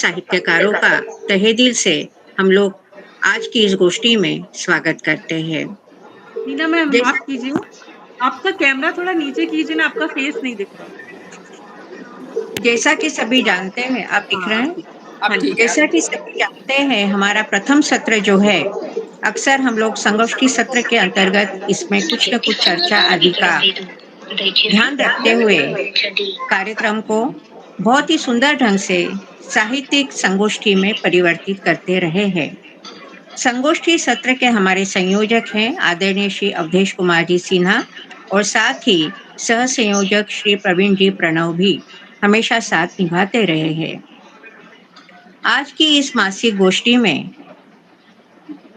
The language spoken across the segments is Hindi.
साहित्यकारों का तहे दिल से हम लोग आज की इस गोष्ठी में स्वागत करते हैं। नीना मैम जैसा माफ कीजिए, आपका कैमरा थोड़ा नीचे कीजिए ना, आपका फेस नहीं दिख रहा। जैसा कि सभी जानते हैं, आप दिख रहे हैं? अब ठीक है। जैसा कि सभी जानते हैं, हमारा प्रथम सत्र जो है, अक्सर हम लोग संगोष्ठी सत्र के अंतर्गत इसमें कुछ न कुछ चर्चा आदि का ध्यान रखते हुए कार्यक्रम को बहुत ही सुंदर ढंग से साहित्यिक संगोष्ठी में परिवर्तित करते रहे हैं। संगोष्ठी सत्र के हमारे संयोजक हैं आदरणीय श्री अवधेश कुमार जी सिन्हा और साथ ही सह संयोजक श्री प्रवीण जी प्रणव भी हमेशा साथ निभाते रहे हैं। आज की इस मासिक गोष्ठी में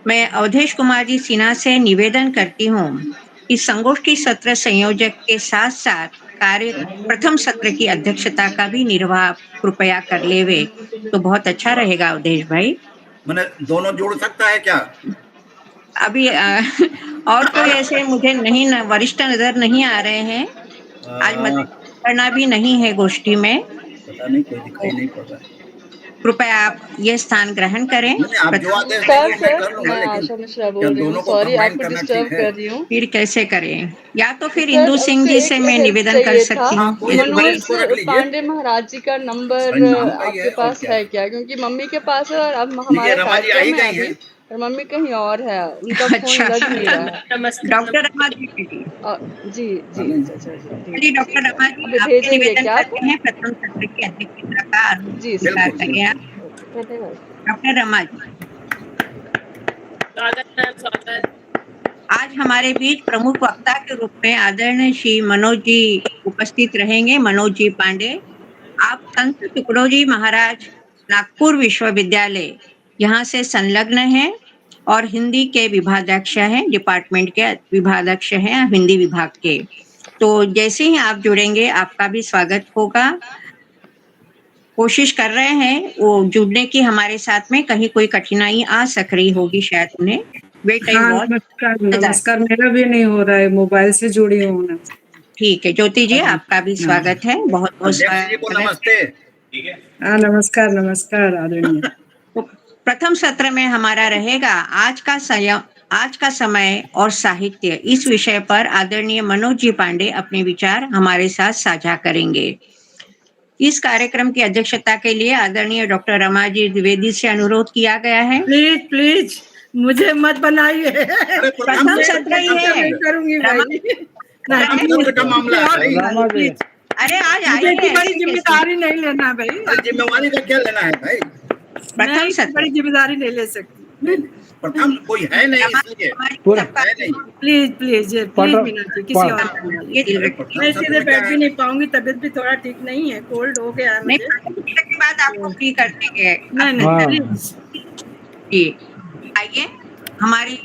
मैं अवधेश कुमार जी सिन्हा से निवेदन करती हूँ कि संगोष्ठी सत्र संयोजक के साथ साथ कार्य प्रथम सत्र की अध्यक्षता का भी निर्वाह कृपया कर लेवे तो बहुत अच्छा रहेगा। अवधेश भाई, मैंने दोनों जोड़ सकता है क्या? अभी और कोई ऐसे मुझे नहीं वरिष्ठ नजर नहीं आ रहे हैं। आज मत करना भी नहीं है गोष्ठी में, पता नहीं, कोई दिखाई नहीं पड़ रहा है। कृपया आप ये स्थान ग्रहण करें। नहीं, आप जो आदेश सर देंगे मैं कर लूंगा, मैं लेकिन आशा मिश्रा क्या बोल रही हूँ। दोनों को सॉरी कंबाइन आपको करना डिस्टर्ब ठीक है? कर रही हूँ। फिर कैसे करें? या तो फिर सर इंदु सिंह उससे जी से एक मैं हेल्प निवेदन कर चाहिए था। सकती हूँ। कोई नहीं, मनोज इसको रख लीजिए। पांडे महाराज जी का नंबर भाई नाम का ही आपके है, और पास क्या है क्या? क्योंकि मम्मी के पास है और अब ठीक है, हमारा रमा जी आ ही कार्यक्रम है गई अभी, हैं। और मम्मी कहीं और है, उनका फोन अच्छा, लग नहीं रहा है। डॉक्टर रमा जी जी। जी जी अरे, अच्छा जी चलिए ठीक डॉक्टर है। रमा जी, अभी आपसे भेजेंगे निवेदन क्या आप? करते हैं प्रथम सत्र की अध्यक्षता का जी सर। स्वीकार बिल्कुल करें आप। बिल्कुल। ओके धन्यवाद। डॉक्टर रमा जी, स्वागत। आज हमारे बीच प्रमुख वक्ता के रूप में आदरणीय श्री मनोज जी उपस्थित रहेंगे। मनोज जी पांडे, आप संत तुकडोजी महाराज नागपुर विश्वविद्यालय यहाँ से संलग्न हैं और हिंदी के विभागाध्यक्ष हैं, डिपार्टमेंट के विभागाध्यक्ष हैं हिंदी विभाग के। तो जैसे ही आप जुड़ेंगे आपका भी स्वागत होगा। कोशिश कर रहे हैं वो जुड़ने की हमारे साथ में, कहीं कोई कठिनाई आ सक रही होगी शायद उन्हें। वेट आई हाँ वॉच। नमस्कार नमस्कार, मेरा भी नहीं हो रहा है, मोबाइल से जुड़ी हूँ ना। ठीक है ज्योति जी, आपका भी स्वागत है, बहुत बहुत अध्यक्ष जी को स्वागत। नमस्ते। हाँ नमस्कार नमस्कार आदरणीय। तो प्रथम सत्र में हमारा रहेगा आज का समय और साहित्य, इस विषय पर आदरणीय मनोज जी पांडे अपने विचार हमारे साथ साझा करेंगे। इस कार्यक्रम की अध्यक्षता के लिए आदरणीय डॉक्टर रमा जी द्विवेदी से अनुरोध किया गया है। प्लीज प्लीज मुझे मत बनाइए। अरे प्रथम सत्र ही है, नहीं करूंगी रमा भाई। प्रथम सत्र का मामला है भाई। प्लीज अरे आज मुझे आइए, इतनी बड़ी ऐसे कैसे? जिम्मेदारी नहीं लेना भाई। अरे जिम्मेवारी का क्या लेना है भाई? मैं प्रथम इतनी सत्र बड़ी जिम्मेदारी नहीं ले सकती। नहीं, प्रथम कोई है नहीं रमा इसलिए सबका है नहीं। प्लीज प्लीज प्लीज मीनाक्षी, किसी और को बुलाइए। ये दिल अरे रखिए। प्रथम मैं सत्र सीधे में क्या बैठ भी है? नहीं पाऊंगी, तबीयत भी थोड़ा ठीक नहीं है, कोल्ड हो गया है नहीं, मुझे। प्रथम सत्र के बाद आपको फ्री कर देंगे। नहीं नहीं प्लीज। जी, आइए। हमारी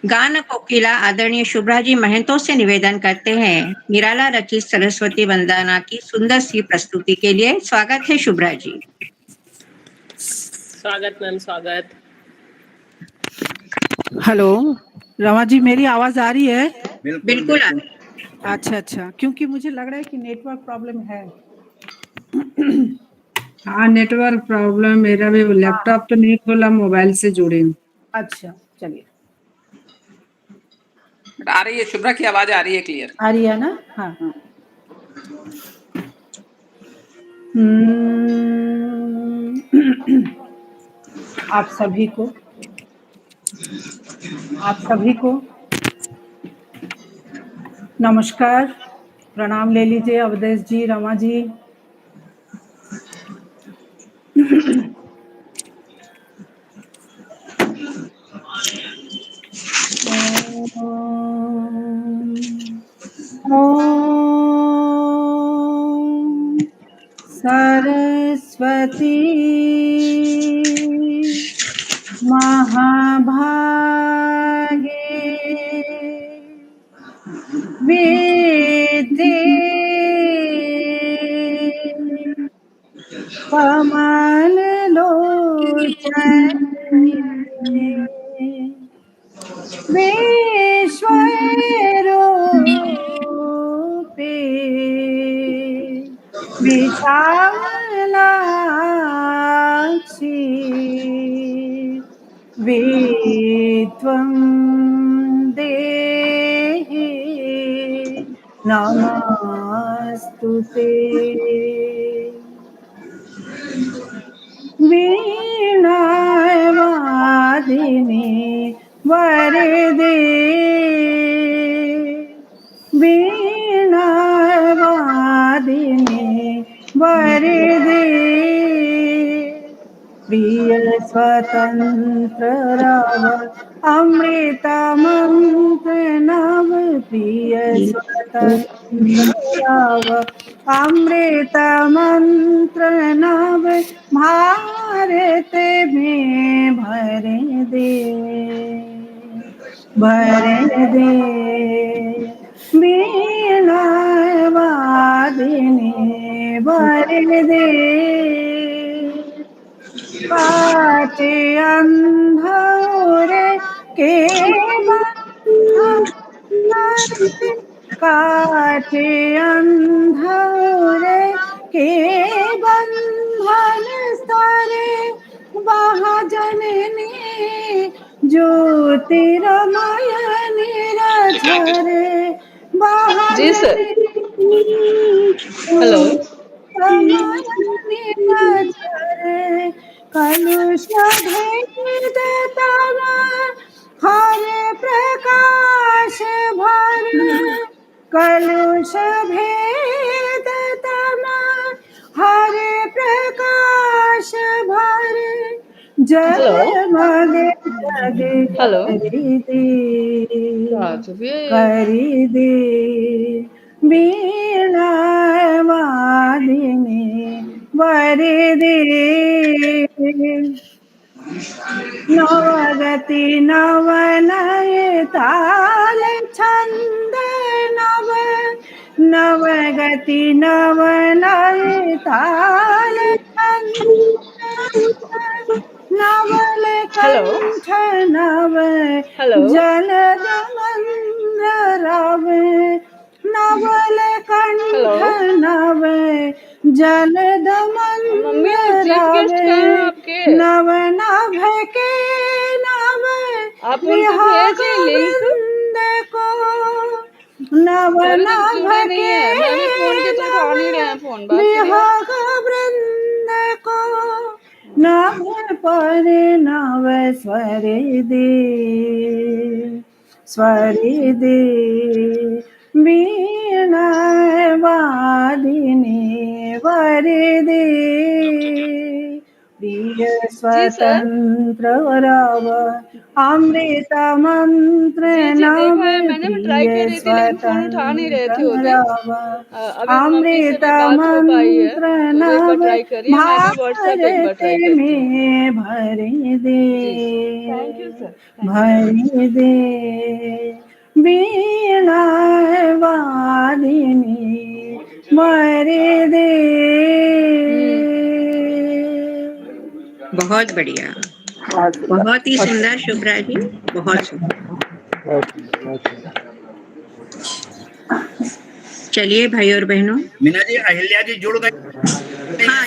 गान कोकिला आदरणीय शुभ्रा जी महंतो से निवेदन करते हैं निराला रचित सरस्वती वंदना की सुंदर सी प्रस्तुति के लिए। स्वागत है शुभ्रा जी। स्वागत मैम, स्वागत। हेलो रमा जी, मेरी आवाज आ रही है? बिल्कुल बिल्कुल बिल्कुल। अच्छा, क्योंकि मुझे लग रहा है कि नेटवर्क प्रॉब्लम है। हाँ नेटवर्क प्रॉब्लम, मेरा भी लैपटॉप तो नहीं खोला, मोबाइल से जुड़ी हूँ। अच्छा चलिए, आ रही है शुभ्रा की आवाज, आ रही है क्लियर? आ रही है ना? हाँ हाँ। आप सभी को नमस्कार, प्रणाम ले लीजिए अवधेश जी, रमा जी। ओम सरस्वती महाभागे विद्ये कमललोचने विश्वरूपे विशालाक्षी वित्वं देहि नमस्तुते। वीणावादिनी वरदे वीणावादिनी वरदे प्रिय स्वतंत्र राव अमृत मंत्र नव प्रिय स्वतंत्र राव अमृत मंत्र नव भारत में भर दे वीणा वादिनी भर दे काटे अंधोरे के बंधन काटे अंधोरे के बंधन सारे महाजननी ज्योतिर्मय निरझरे जी सर। हेलो। कलुष भेद तव हर प्रकाश भर कलुष भेद तव हर प्रकाश भर जग मग जग हेलो। करी दे वीणा वादिनी वरदे नवगति नवनय ताल छंद नव नवगति नवनय ताल छंद नवल कंठ नव जलद मंद्रव नवल कंठ नव जलद मंद्रव नव नभ के नव विहग वृंद को नव नभ के विहग वृंद को नभ पर नव स्वर दे वीणा वादिनी वरदे प्रिय स्वतंत्र राव अमृत मंत्र नव प्रिय स्वतंत्र राव अमृत मंत्र नव भारत में भर दे वीणा वादिनी वरदे। बहुत बढ़िया, बहुत ही सुंदर शुभ्रा जी, बहुत सुंदर। चलिए भाई और बहनों। मीना जी, अहिल्या जी जुड़ गए। हाँ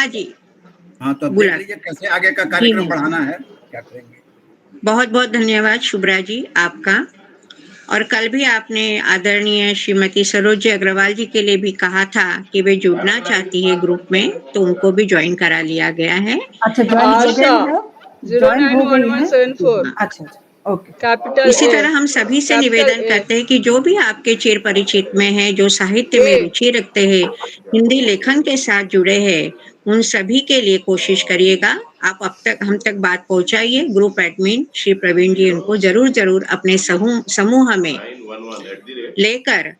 जी। हाँ, तो देख लीजिए कैसे आगे का कार्यक्रम बढ़ाना है, क्या करेंगे। बहुत बहुत धन्यवाद शुभ्रा जी आपका। और कल भी आपने आदरणीय श्रीमती सरोज अग्रवाल जी के लिए भी कहा था कि वे जुड़ना चाहती है ग्रुप में, तो उनको भी ज्वाइन करा लिया गया है। अच्छा, ज्वाइन हो गई है। अच्छा, ओके। कैपिटल इसी तरह हम सभी से निवेदन करते हैं कि जो भी आपके चिर परिचित में है, जो साहित्य में रुचि रखते हैं, हिंदी लेखन के साथ जुड़े हैं, उन सभी के लिए कोशिश करिएगा। आप हम तक बात पहुंचाइए। ग्रुप एडमिन श्री प्रवीण जी उनको जरूर अपने समूह में लेकर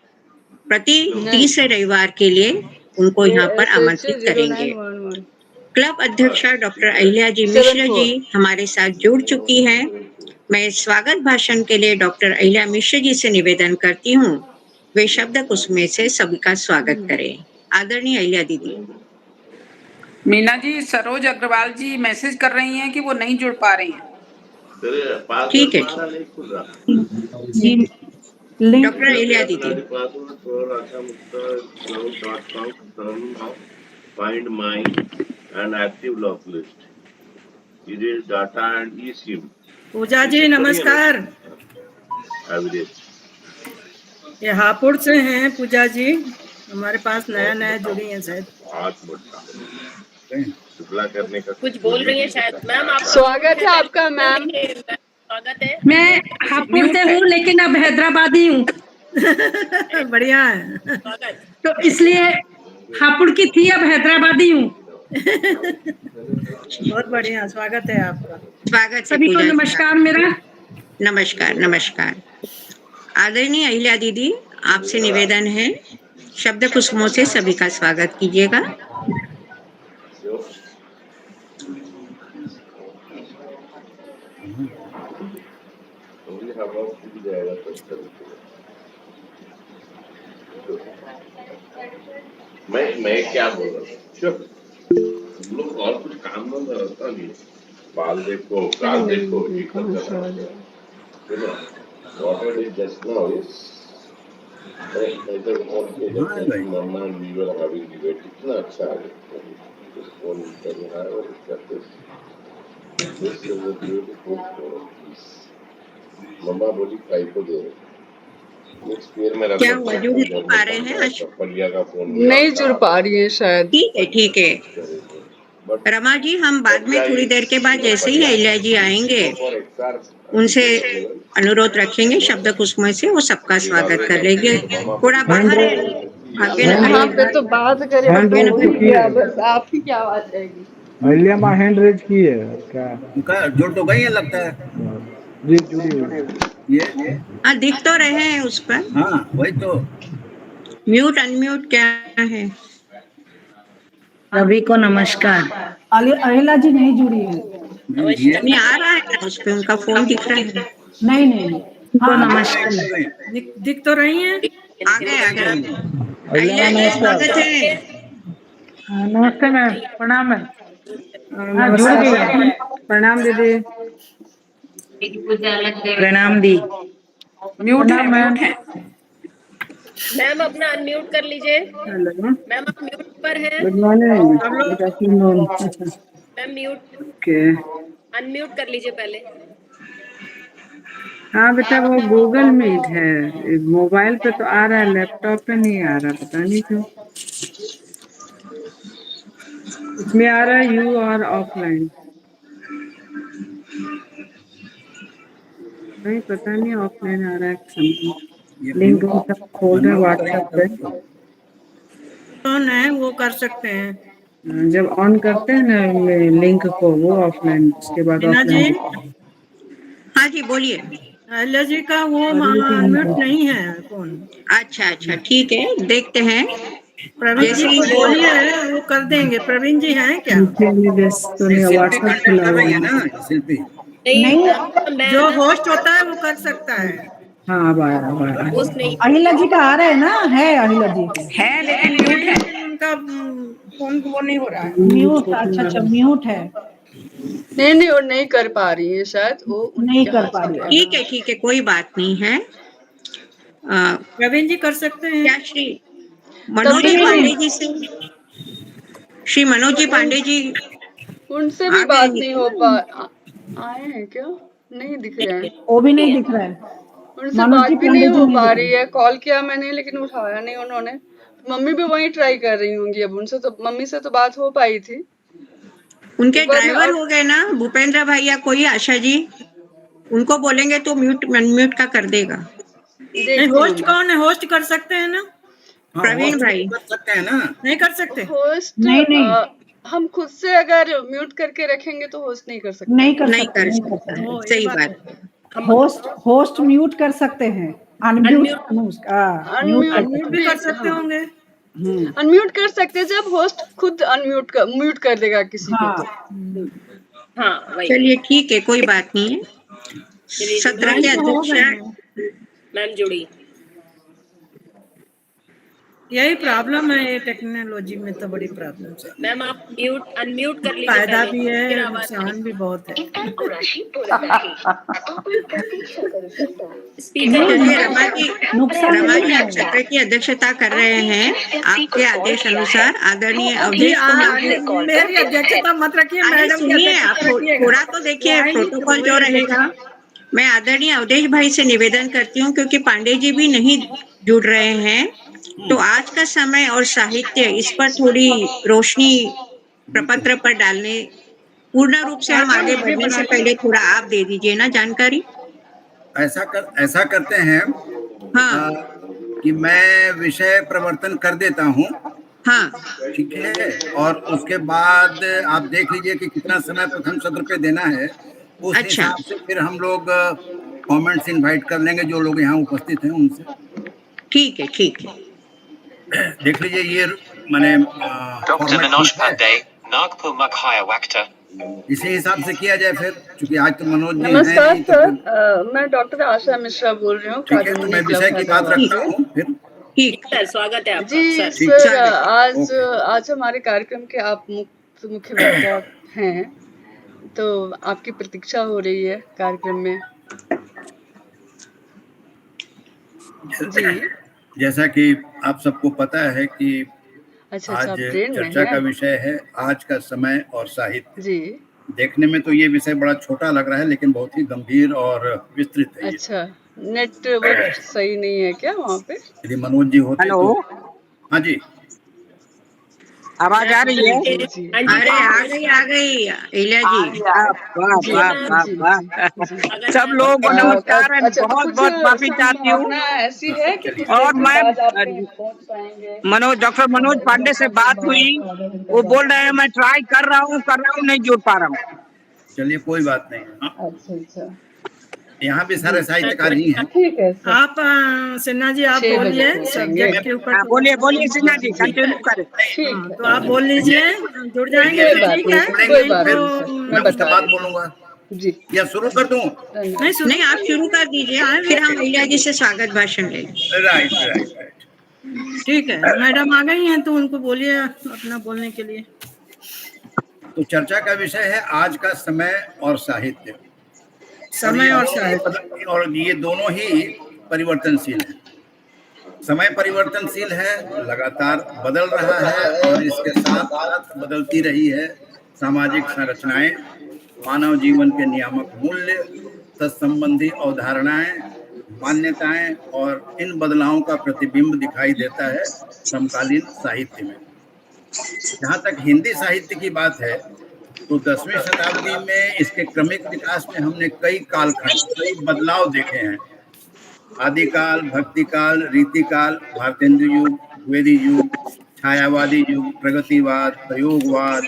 प्रति तीसरे रविवार के लिए उनको यहाँ पर आमंत्रित करेंगे। क्लब अध्यक्षा डॉक्टर अहिल्या जी मिश्र जी हमारे साथ जुड़ चुकी हैं। मैं स्वागत भाषण के लिए डॉक्टर अहिल्या मिश्र जी से निवेदन करती हूँ, वे शब्द कुसुमे से सभी का स्वागत करें। आदरणीय अहिल्या दीदी। मीना जी, सरोज अग्रवाल जी मैसेज कर रही हैं कि वो नहीं जुड़ पा रही हैं। ठीक है डॉक्टर अहिल्या दीदी। Find my and active lock list. It is data and eSIM. पूजा जी नमस्कार। Average. ये हापुड़ से हैं पूजा जी, हमारे पास नया नया जुड़ी हैं शायद। हाथ मोटा शुक्ला करने का कुछ बोल रही है शायद मैम। आप स्वागत है आपका मैम। स्वागत है। मैं हापुड़ से हूँ लेकिन अब हैदराबादी हूँ। बढ़िया है। स्वागत। तो इसलिए हापुड़ की थी, अब हैदराबादी हूँ। बहुत बढ़िया, स्वागत है आपका। स्वागत है सभी को पूजा जी। नमस्कार मेरा। नमस्कार नमस्कार। आदरणीय अहिल्या दीदी, आपसे निवेदन है शब्द कुसुमों से सभी का स्वागत कीजिएगा। मैं क्या बोल रहा हूँ, तुम लोग और कुछ काम ना रहता नहीं, बाल देखो काल देखो ये करता whatever is just now is mamma we were having debate कितना अच्छा है फोन कर रहा है और करते this is a beautiful piece मम्मा बोली काई को दे नेक्स्ट ईयर में क्या हुआ, जुड़ नहीं पा रहे हैं आज? पलिया का फोन नहीं जुड़ पा रही है शायद। ठीक है। रमा जी, हम बाद में थोड़ी देर के बाद जैसे ही अहिल्या जी आएंगे उनसे अनुरोध रखेंगे शब्द कुसुमों से वो सबका स्वागत कर लेंगे। थोड़ा बाहर यहाँ पे तो बात करें बस आप ही क्या आवाज आएगी। अहिल्या माँ हैंड रेज की है क्या? उनका जुड़ तो गई है लगता है। जी जुड़ी ये हाँ, दिख तो रहे हैं उस पर। हाँ वही तो। म्यूट अनम्यूट क्या है? सभी को नमस्कार। अहिला जी नहीं जुड़ी है। नहीं आ रहा है उस पे, उनका फोन दिख रहा है। नहीं। हाँ, नमस्कार। दिख तो रही हैं। आ गए। अहिल्या जी स्वागत है। नमस्ते मैम, प्रणाम मैम। जुड़ गई है। प्रणाम दीदी। प्रणाम दी। म्यूट है मैम। मैम अपना अनम्यूट कर लीजिए। मैम आप म्यूट पर हैं। Good morning. Ma'am mute okay. Unmute कर लीजिए पहले। हाँ बेटा, वो गूगल मीट है, मोबाइल पे तो आ रहा है, लैपटॉप पे नहीं आ रहा, पता नहीं क्यों। इसमें आ रहा है यू आर ऑफलाइन। नहीं पता नहीं, ऑफलाइन आ रहा है। समथिंग लिंक हम सब खोल रहे हैं व्हाट्सएप पे। कौन है वो कर सकते हैं। जब ऑन करते हैं ना लिंक को, वो ऑफलाइन, उसके बाद मीना जी। ऑफलाइन। हाँ जी बोलिए। अहिल्या जी का वो अनम्यूट नहीं है फोन। अच्छा ठीक है, देखते हैं। प्रवीण जी को बोलिए, वो कर देंगे। प्रवीण जी हैं क्या? व्हाट्सएप खुला हुआ है ना शिल्पी। नहीं, जो होस्ट होता है वो कर सकता है। हाँ होस्ट नहीं। अहिला जी का आ रहा है ना? है अहिला जी है लेकिन म्यूट है। उनका फोन वो नहीं हो रहा है। म्यूट। अच्छा म्यूट है। नहीं वो नहीं कर पा रही है शायद, वो नहीं कर पा रही है। ठीक है, कोई बात नहीं है। प्रवीण जी कर सकते हैं। क्या श्री मनोज जी पांडे जी से, श्री मनोज जी पांडे जी उनसे भी बात नहीं हो पा आए हैं क्या? नहीं दिख रहे हैं। वो भी नहीं दिख रहा है। उनसे बात भी नहीं हो पा रही है। कॉल किया मैंने लेकिन उठाया नहीं उन्होंने। मम्मी भी वही ट्राई कर रही होंगी। अब उनसे तो, मम्मी से तो बात हो पाई थी। उनके ड्राइवर हो गए ना भूपेंद्र भाई या कोई, आशा जी, उनको बोलेंगे तो म्यूट अनम्यूट का कर देगा। होस्ट कौन है? होस्ट कर सकते हैं ना? प्रवीण भाई कर सकते हैं ना? नहीं कर सकते। होस्ट नहीं। हम खुद से अगर म्यूट करके रखेंगे तो होस्ट नहीं कर सकते। नहीं कर सकते। सही बात। होस्ट म्यूट कर सकते हैं। अनम्यूट भी कर सकते होंगे। अनम्यूट कर सकते हैं जब होस्ट खुद म्यूट कर देगा किसी को तो। हाँ वही। चलिए ठीक है, कोई बात नहीं है। सत्र के अध्यक्ष मैम जुड़ी। यही प्रॉब्लम है, ये टेक्नोलॉजी में तो बड़ी प्रॉब्लम है। मैम आप अनम्यूट कर लीजिए, फायदा पहले, भी है, फिर आवाज नुकसान भी बहुत है। चलिए रमा जी आप सत्र की अध्यक्षता कर रहे हैं, आपके आदेश अनुसार आदरणीय अवधेश को मेरी अध्यक्षता मत रखिए अरे मैडम की सुनिए, आप अध्यक्षता रखिएगा। थोड़ा तो देखिए प्रोटोकॉल जो रहेगा। मैं आदरणीय अवधेश भाई से निवेदन करती हूँ, क्योंकि पांडे जी भी नहीं जुड़ रहे हैं, तो आज का समय और साहित्य इस पर थोड़ी रोशनी प्रपत्र पर डालने, पूर्ण रूप से हम आगे बढ़ने से पहले थोड़ा आप दे दीजिए ना जानकारी। ऐसा करते हैं हाँ कि मैं विषय प्रवर्तन कर देता हूँ। हाँ ठीक है, और उसके बाद आप देख लीजिए कि कितना समय प्रथम सत्र पे देना है, उस अच्छा। हिसाब से फिर हम लोग कमेंट्स इनवाइट कर लेंगे जो लोग यहाँ उपस्थित हैं उनसे। ठीक है, ठीक है। देख लीजिए ये मैंने डॉक्टर मनोज पांडे, नागपुर मखाया वक्ता। इसी हिसाब से किया जाए फिर, क्योंकि आज तो मनोज जी नमस्कार हैं नहीं, तो सर, मैं डॉक्टर आशा मिश्रा बोल रही हूँ। ठीक है, तो मैं विषय की बात रखता हूँ फिर। ठीक सर, स्वागत है आपका। जी सर, सर, आज हमारे कार्यक्रम के आप मुख्य वक्ता हैं, तो आपकी प्रतीक्षा हो रही है कार्यक्रम में। जी जैसा कि आप सबको पता है कि अच्छा, आज आप ट्रेन में चर्चा का हैं? विषय है आज का समय और साहित्य। जी देखने में तो ये विषय बड़ा छोटा लग रहा है, लेकिन बहुत ही गंभीर और विस्तृत है। अच्छा, नेटवर्क सही नहीं है क्या वहाँ पे? यदि मनोज जी होते तो। हाँ जी, आवाज आ रही है? अरे आ गई इलिया जी। सब लोगों को नमस्कार, बहुत बहुत माफी चाहती हूँ। ऐसी है कि और मैं डॉक्टर मनोज पांडे से बात हुई, वो बोल रहे हैं मैं ट्राई कर रहा हूँ, नहीं जुड़ पा रहा हूँ। चलिए कोई बात नहीं। अच्छा अच्छा, यहाँ भी सारे साहित्यकार ही हैं। ठीक है। आप सिन्हा जी आप बोलिए सब्जेक्ट के ऊपर। बोलिए सिन्हा जी, कंटिन्यू करें। तो आप बोल लीजिए, जुड़ जाएंगे तो ठीक है। मैं उसके बाद बोलूंगा जी, या शुरू कर दूं? नहीं, आप शुरू कर दीजिए, फिर हम इलिया जी से स्वागत भाषण लेंगे। राइट। ठीक है, मैडम आ गई हैं तो उनको बोलिए अपना बोलने के लिए। तो चर्चा का विषय है आज का समय और साहित्य। समय और साहित्य, और ये दोनों ही परिवर्तनशील है। समय परिवर्तनशील है, लगातार बदल रहा है, और इसके साथ बदलती रही है सामाजिक संरचनाएं, मानव जीवन के नियामक मूल्य, तत्संबंधी अवधारणाएं, मान्यताएं, और इन बदलावों का प्रतिबिंब दिखाई देता है समकालीन साहित्य में। जहाँ तक हिंदी साहित्य की बात है, तो 10वीं शताब्दी में इसके क्रमिक विकास में हमने कई कालखंड, कई बदलाव देखे हैं। आदिकाल, भक्तिकाल, रीतिकाल, भारतेंदु युग, वैदिक युग, छायावादी युग, प्रगतिवाद, प्रयोगवाद,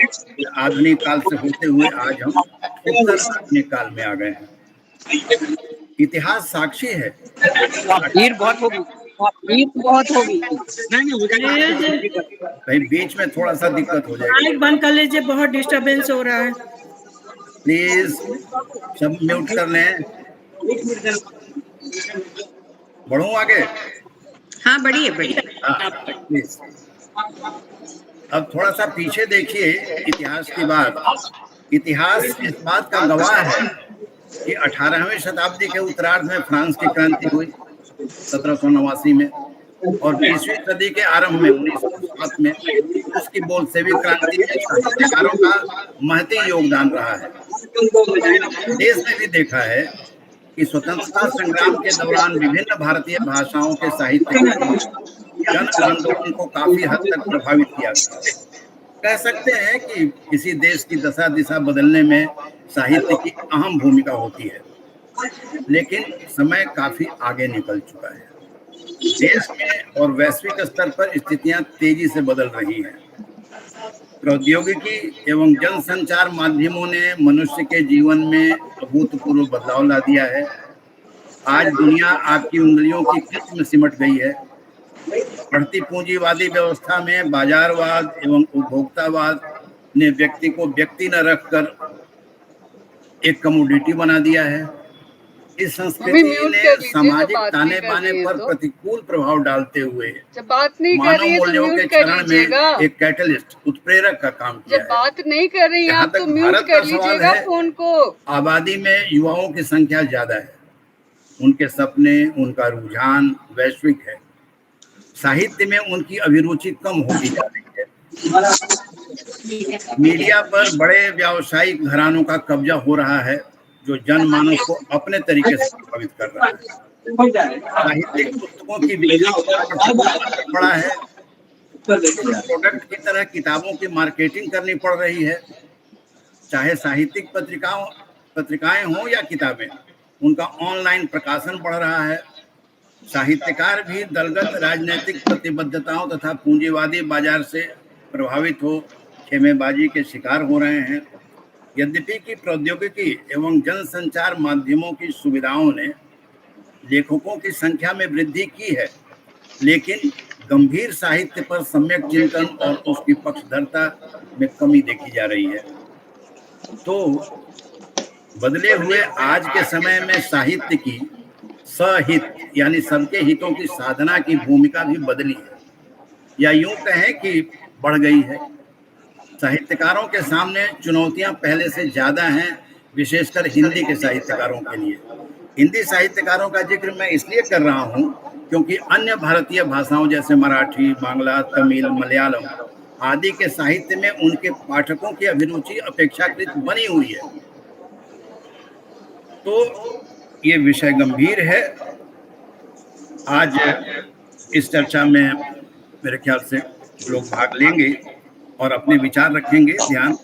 आधुनिक काल से होते हुए आज हम उत्तर आधुनिक काल में आ गए हैं। इतिहास साक्षी है। भीड़ बहुत होगी। भाई बीच में थोड़ा सा दिक्कत हो जाएगी। माइक बंद कर लीजिए, बहुत डिस्टरबेंस हो रहा है। प्लीज सब म्यूट कर लें। बढ़ूं आगे? हाँ बढ़िए। प्लीज। अब थोड़ा सा पीछे देखिए इतिहास की बात। इतिहास इस बात का गवाह है कि 18वीं शताब्दी के उत्तरार्ध में फ्रांस की क्रांति हुई 1789 में, और 20वीं सदी के आरंभ में 1907 में उसकी बोल्शेविक क्रांति में साहित्यकारों का महती योगदान रहा है। देश में भी देखा है कि स्वतंत्रता संग्राम के दौरान विभिन्न भारतीय भाषाओं के साहित्य जन आंदोलन को काफी हद तक प्रभावित किया। कह सकते हैं कि किसी देश की दशा दिशा बदलने में साहित्य की अहम भूमिका होती है, लेकिन समय काफी आगे निकल चुका है। देश में और वैश्विक स्तर पर स्थितियां तेजी से बदल रही हैं। प्रौद्योगिकी एवं जनसंचार माध्यमों ने मनुष्य के जीवन में अभूतपूर्व बदलाव ला दिया है। आज दुनिया आपकी उंगलियों की क्लिक में सिमट गई है। बढ़ती पूंजीवादी व्यवस्था में बाजारवाद एवं उपभोक्तावाद ने व्यक्ति को व्यक्ति न रखकर एक कमोडिटी बना दिया है। इस मम्मी संस्कृति म्यूट ने कर दीजिए जब सामाजिक बात नहीं ताने कर बाने रही है पर तो। प्रतिकूल प्रभाव डालते हुए जब बात नहीं कर मानव रही है तो मूल्यों के म्यूट कर क्षरण लीजिएगा। में एक कैटलिस्ट उत्प्रेरक का काम किया जब है। बात नहीं कर रही हैं जहां आप तो तक म्यूट भारत कर का सवाल लीजिएगा है, फोन को। आबादी में युवाओं की संख्या ज्यादा है, उनके सपने, उनका रुझान वैश्विक है। साहित्य में उनकी अभिरुचि कम होती जा रही है। मीडिया पर बड़े व्यावसायिक घरानों का कब्जा हो रहा है, जो जनमानस को अपने तरीके से प्रभावित कर रहा है। साहित्यिक पुस्तकों की बिक्री पर पड़ा है। प्रोडक्ट की तरह किताबों की मार्केटिंग करनी पड़ रही है। चाहे साहित्यिक पत्रिकाएं हों या किताबें, उनका ऑनलाइन प्रकाशन बढ़ रहा है। साहित्यकार भी दलगत राजनीतिक प्रतिबद्धताओं तथा पूंजीवादी बाजार से प्रभावित हो खेमेबाजी के शिकार हो रहे हैं। यद्यपि कि प्रौद्योगिकी एवं जनसंचार माध्यमों की सुविधाओं ने लेखकों की संख्या में वृद्धि की है, लेकिन गंभीर साहित्य पर सम्यक चिंतन और उसकी पक्षधरता में कमी देखी जा रही है। तो बदले हुए आज के समय में साहित्य की सहित यानी सबके हितों की साधना की भूमिका भी बदली है, या यूं कहें कि बढ़ गई है। साहित्यकारों के सामने चुनौतियां पहले से ज्यादा हैं, विशेषकर हिंदी के साहित्यकारों के लिए। हिंदी साहित्यकारों का जिक्र मैं इसलिए कर रहा हूं क्योंकि अन्य भारतीय भाषाओं जैसे मराठी, बांग्ला, तमिल, मलयालम आदि के साहित्य में उनके पाठकों की अभिरुचि अपेक्षाकृत बनी हुई है। तो ये विषय गंभीर है। आज इस चर्चा में मेरे ख्याल से लोग भाग लेंगे और अपने विचार रखेंगे। ध्यान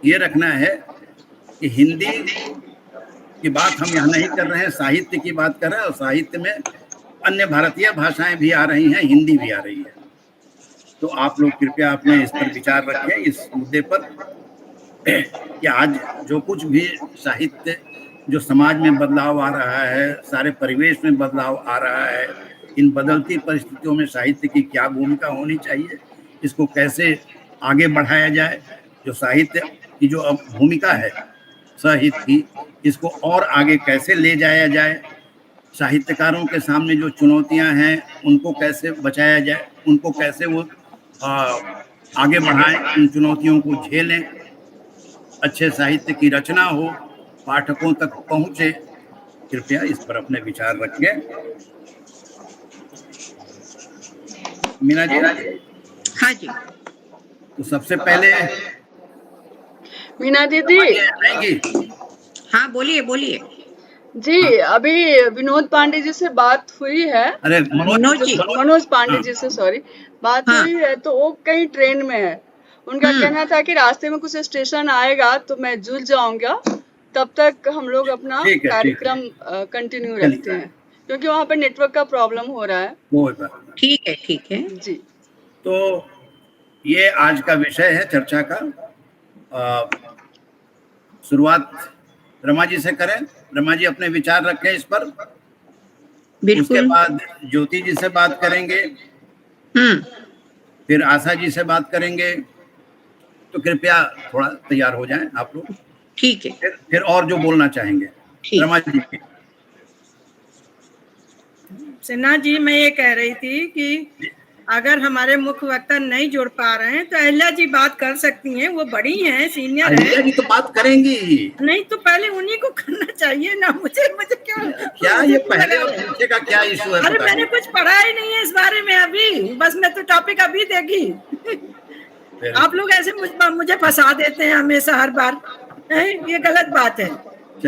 ये रखना है कि हिंदी की बात हम यहाँ नहीं कर रहे हैं, साहित्य की बात कर रहे हैं, और साहित्य में अन्य भारतीय भाषाएं भी आ रही हैं, हिंदी भी आ रही है। तो आप लोग कृपया अपने इस पर विचार रखें, इस मुद्दे पर कि आज जो कुछ भी साहित्य, जो समाज में बदलाव आ रहा है, सारे परिवेश में बदलाव आ रहा है, इन बदलती परिस्थितियों में साहित्य की क्या भूमिका होनी चाहिए, इसको कैसे आगे बढ़ाया जाए, जो साहित्य की जो अब भूमिका है साहित्य की, इसको और आगे कैसे ले जाया जाए, साहित्यकारों के सामने जो चुनौतियां हैं उनको कैसे बचाया जाए, उनको कैसे वो आगे बढ़ाएं, उन चुनौतियों को झेलें, अच्छे साहित्य की रचना हो, पाठकों तक पहुंचे। कृपया इस पर अपने विचार रखें। मीना जी। हाँ जी। तो सबसे पहले मीना दीदी। आएंगी। हाँ बोलिए बोलिए जी। अभी विनोद पांडे जी से बात हुई है। अरे मनोज पांडे जी से सॉरी बात हुई है, तो वो कहीं ट्रेन में है। उनका कहना था कि रास्ते में कुछ स्टेशन आएगा तो मैं जुड़ जाऊंगा, तब तक हम लोग अपना कार्यक्रम कंटिन्यू रखते हैं, क्योंकि वहाँ पे नेटवर्क का प्रॉब्लम हो रहा है। ठीक है ठीक है जी। तो ये आज का विषय है चर्चा का। शुरुआत रमा जी से करें। रमा जी अपने विचार रखें इस पर। उसके बाद ज्योति जी से बात करेंगे, फिर आशा जी से बात करेंगे। तो कृपया थोड़ा तैयार हो जाएं आप लोग। ठीक है। फिर और जो बोलना चाहेंगे रमा जी। सिन्हा जी, मैं ये कह रही थी कि अगर हमारे मुख्य वक्ता नहीं जुड़ पा रहे हैं तो अहिल्या जी बात कर सकती हैं, वो बड़ी हैं, सीनियर हैं। अहिल्या जी तो बात करेंगी। नहीं तो पहले उन्हीं को करना चाहिए ना, मुझे क्यों? क्या ये पहले और पीछे का क्या इशू है? अरे मैंने कुछ पढ़ा ही नहीं है इस बारे में अभी, बस मैं तो टॉपिक अभी देखी। आप लोग ऐसे मुझे फंसा देते हैं हमेशा, हर बार। ये गलत बात है।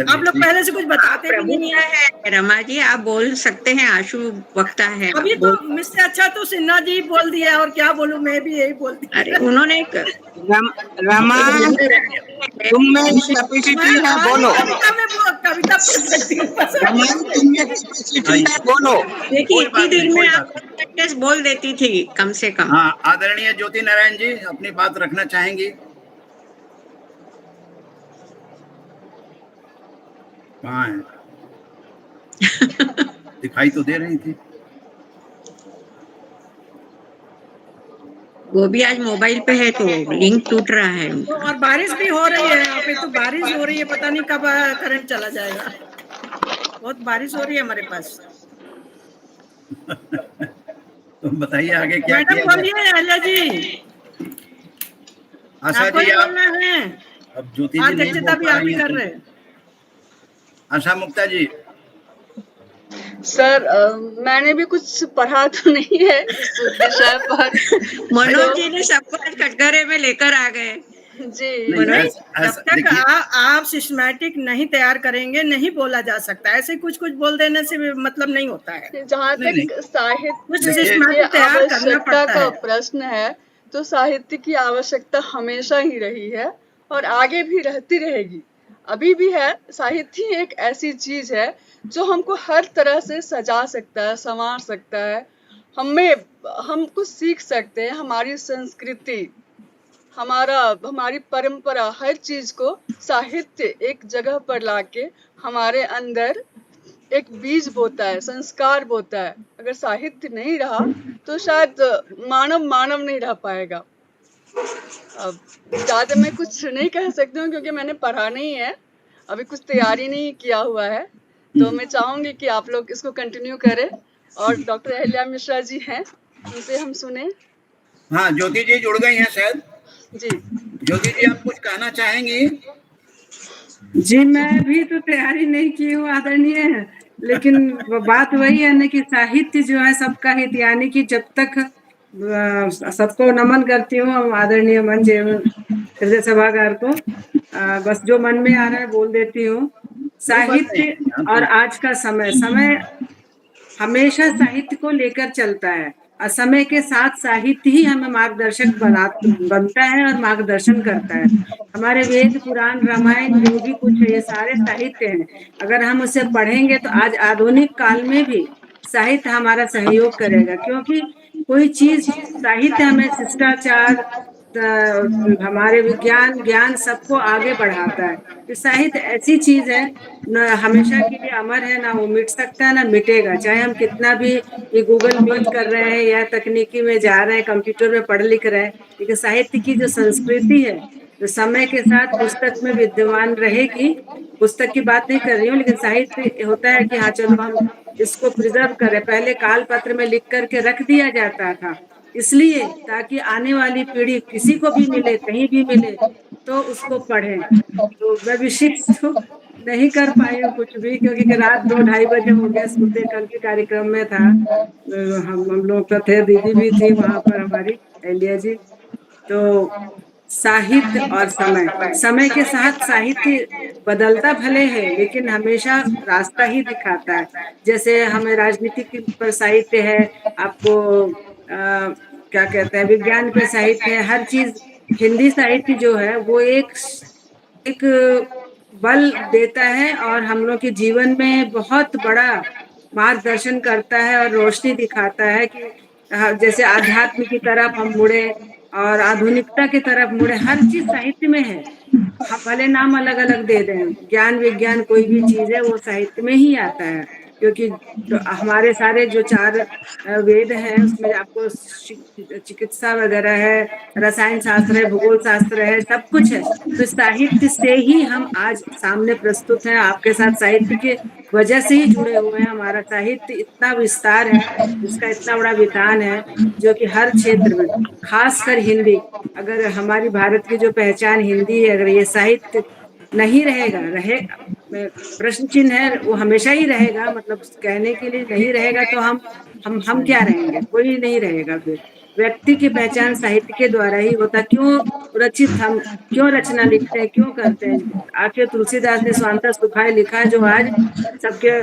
आप लोग पहले से कुछ बताते भी नहीं है। रमा जी आप बोल सकते हैं, आशु वक्ता है। अभी तो मुझसे अच्छा तो सिन्हा जी बोल दिया, और क्या बोलूं, मैं भी यही बोलती। अरे उन्होंने रमा तुम में कैपेसिटी है, बोलो। कविता पढ़ सकती हूँ, बोलो। देखिए इतनी देर में आप बोल देती थी कम से कम। हाँ, आदरणीय ज्योति नारायण जी अपनी बात रखना चाहेंगी। कहाँ है? दिखाई तो दे रही थी। वो भी आज मोबाइल पे है तो लिंक टूट रहा है। और बारिश भी हो रही है यहाँ पे, तो बारिश हो रही है, पता नहीं कब करंट चला जाएगा। बहुत बारिश हो रही है हमारे पास। तो बताइए आगे क्या मैडम किया बोलिए अहल्या जी। आशा आपको जी ही आप बोलना है। अब ज्योति जी नहीं अध्यक्षता बोल भी पा आप ही रही कर हैं रहे तो हैं। आशा मुक्ता जी। सर मैंने भी कुछ पढ़ा तो नहीं है इस विषय पर। मनोज जी ने सबको आज कटघरे में लेकर आ गए। जी नहीं, जब तक आप सिस्टमैटिक नहीं तैयार करेंगे नहीं बोला जा सकता। ऐसे कुछ बोल देने से मतलब नहीं होता है। जहाँ तक साहित्य की तैयार करना आवश्यकता पड़ता का है। प्रश्न है तो साहित्य की आवश्यकता हमेशा ही रही है और आगे भी रहती रहेगी। अभी भी है। साहित्य एक ऐसी चीज है जो हमको हर तरह से सजा सकता है, संवार सकता है, हम कुछ सीख सकते हैं। हमारी संस्कृति, हमारी परंपरा, हर चीज को साहित्य एक जगह पर लाके हमारे अंदर एक बीज बोता है, संस्कार बोता है। अगर साहित्य नहीं रहा तो शायद मानव नहीं रह पाएगा। अब ज्यादा मैं कुछ नहीं कह सकती हूँ क्योंकि मैंने पढ़ा नहीं है, अभी कुछ तैयारी नहीं किया हुआ है। तो मैं चाहूंगी कि आप लोग इसको कंटिन्यू करें और डॉक्टर अहिल्या मिश्रा जी हैं, उनसे हम सुने। हाँ, ज्योति जी जुड़ गई हैं शायद। जी ज्योति जी आप कुछ कहना चाहेंगी? जी मैं भी तो तैयारी नहीं की हूँ आदरणीय, लेकिन बात वही है ना कि साहित्य जो है सबका हित, यानी कि जब तक सबको नमन करती हूँ आदरणीय मंच हृदय सभागार को। बस जो मन में आ रहा है बोल देती हूँ। साहित्य और आज का समय हमेशा साहित्य को लेकर चलता है और समय के साथ साहित्य ही हमें मार्गदर्शक बनता है और मार्गदर्शन करता है। हमारे वेद पुराण रामायण जो भी कुछ है ये सारे साहित्य हैं। अगर हम उसे पढ़ेंगे तो आज आधुनिक काल में भी साहित्य हमारा सहयोग करेगा, क्योंकि कोई चीज साहित्य हमें शिष्टाचार, हमारे विज्ञान ज्ञान सबको आगे बढ़ाता है। तो साहित्य ऐसी चीज है न हमेशा के लिए अमर है, ना वो मिट सकता है ना मिटेगा। चाहे हम कितना भी ये गूगल मीट कर रहे हैं या तकनीकी में जा रहे हैं, कंप्यूटर में पढ़ लिख रहे हैं, लेकिन साहित्य की जो संस्कृति है जो समय के साथ पुस्तक में विद्यमान रहेगी। पुस्तक की बात नहीं कर रही हूँ, लेकिन साहित्य होता है कि हाँ चलो हम इसको प्रिजर्व करें। पहले काल पत्र में लिख करके रख दिया जाता था, इसलिए ताकि आने वाली पीढ़ी किसी को भी मिले, कहीं भी मिले तो उसको पढ़े। तो मैं विशेष तो नहीं कर पाई हूँ कुछ भी, क्योंकि रात 2-2:30 बजे हो गया। सोते कल के कार्यक्रम में था, हम लोग तो थे, दीदी भी थी वहां पर हमारी अहल्या जी। तो साहित्य और समय के साथ साहित्य बदलता भले है लेकिन हमेशा रास्ता ही दिखाता है। जैसे हमें राजनीति पर साहित्य है, आपको क्या कहते हैं विज्ञान पे साहित्य है, हर चीज। हिंदी साहित्य जो है वो एक बल देता है और हम लोग के जीवन में बहुत बड़ा मार्गदर्शन करता है और रोशनी दिखाता है कि जैसे आध्यात्म की तरफ हम मुड़े और आधुनिकता की तरफ मुड़े। हर चीज साहित्य में है, हम भले नाम अलग अलग दे दें। ज्ञान विज्ञान कोई भी चीज है वो साहित्य में ही आता है, क्योंकि तो हमारे सारे जो 4 वेद हैं उसमें आपको चिकित्सा वगैरह है, रसायन शास्त्र है, भूगोल शास्त्र है, सब कुछ है। तो साहित्य से ही हम आज सामने प्रस्तुत हैं आपके साथ। साहित्य के वजह से ही जुड़े हुए हैं। हमारा साहित्य इतना विस्तार है, इसका इतना बड़ा विधान है जो कि हर क्षेत्र में, खासकर हिंदी, अगर हमारी भारत की जो पहचान हिंदी है, अगर ये साहित्य नहीं रहेगा, प्रश्न चिन्ह है, वो हमेशा ही रहेगा, मतलब कहने के लिए नहीं रहेगा तो हम क्या रहेंगे? कोई नहीं रहेगा। फिर व्यक्ति की पहचान साहित्य के द्वारा ही होता। क्यों रचित हम क्यों रचना लिखते हैं, क्यों करते हैं? आखिर तुलसीदास ने स्वांतः सुखाय लिखा है, जो आज सबके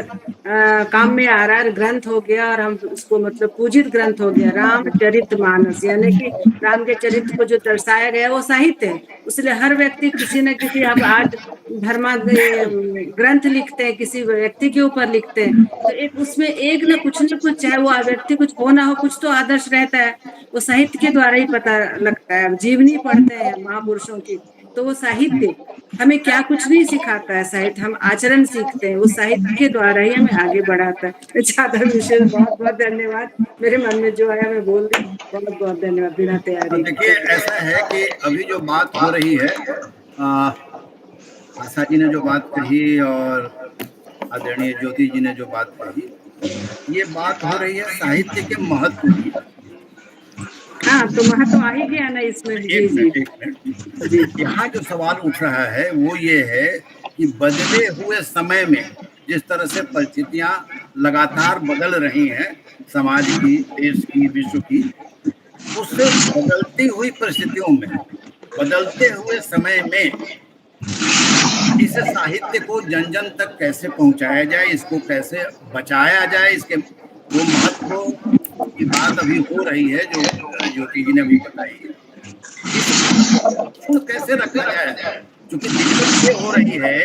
काम में आ रहा है, ग्रंथ हो गया और हम उसको मतलब पूजित ग्रंथ हो गया। रामचरितमानस, यानी कि राम के चरित्र को जो दर्शाया गया वो साहित्य है। इसलिए हर व्यक्ति किसी न किसी, अब आज धर्मा ग्रंथ लिखते हैं, किसी व्यक्ति के ऊपर लिखते हैं, तो एक उसमें एक न कुछ, चाहे वो व्यक्ति कुछ हो ना हो, कुछ तो आदर्श रहता है। वो साहित्य के द्वारा ही पता लगता है। जीवनी पढ़ते हैं महापुरुषों की, तो वो साहित्य हमें क्या कुछ नहीं सिखाता है। साहित्य हम आचरण सीखते हैं, वो साहित्य के द्वारा ही हमें आगे बढ़ाता है। ज्यादा विशेष बहुत बहुत धन्यवाद। मेरे मन में जो आया मैं बोल दी। बहुत बहुत धन्यवाद बिना तैयारी। देखिए ऐसा है कि अभी जो बात हो रही है, आशा जी ने जो बात कही और आदरणीय ज्योति जी ने जो बात कही, ये बात हो रही है साहित्य के महत्व की। हाँ, तो महत्व आ ही गया ना इसमें। एक मिनट, यहाँ जो सवाल उठ रहा है वो ये है कि बदले हुए समय में जिस तरह से परिस्थितियां लगातार बदल रही हैं, समाज की, देश की, विश्व की, उससे बदलती हुई परिस्थितियों में, बदलते हुए समय में इस साहित्य को जन जन तक कैसे पहुंचाया जाए, इसको कैसे बचाया जाए, इसके वो महत्व की बात अभी हो रही है जो ज्योति जी ने अभी बताई है, इसको कैसे रखा जाए। क्योंकि दिक्कत ये हो रही है,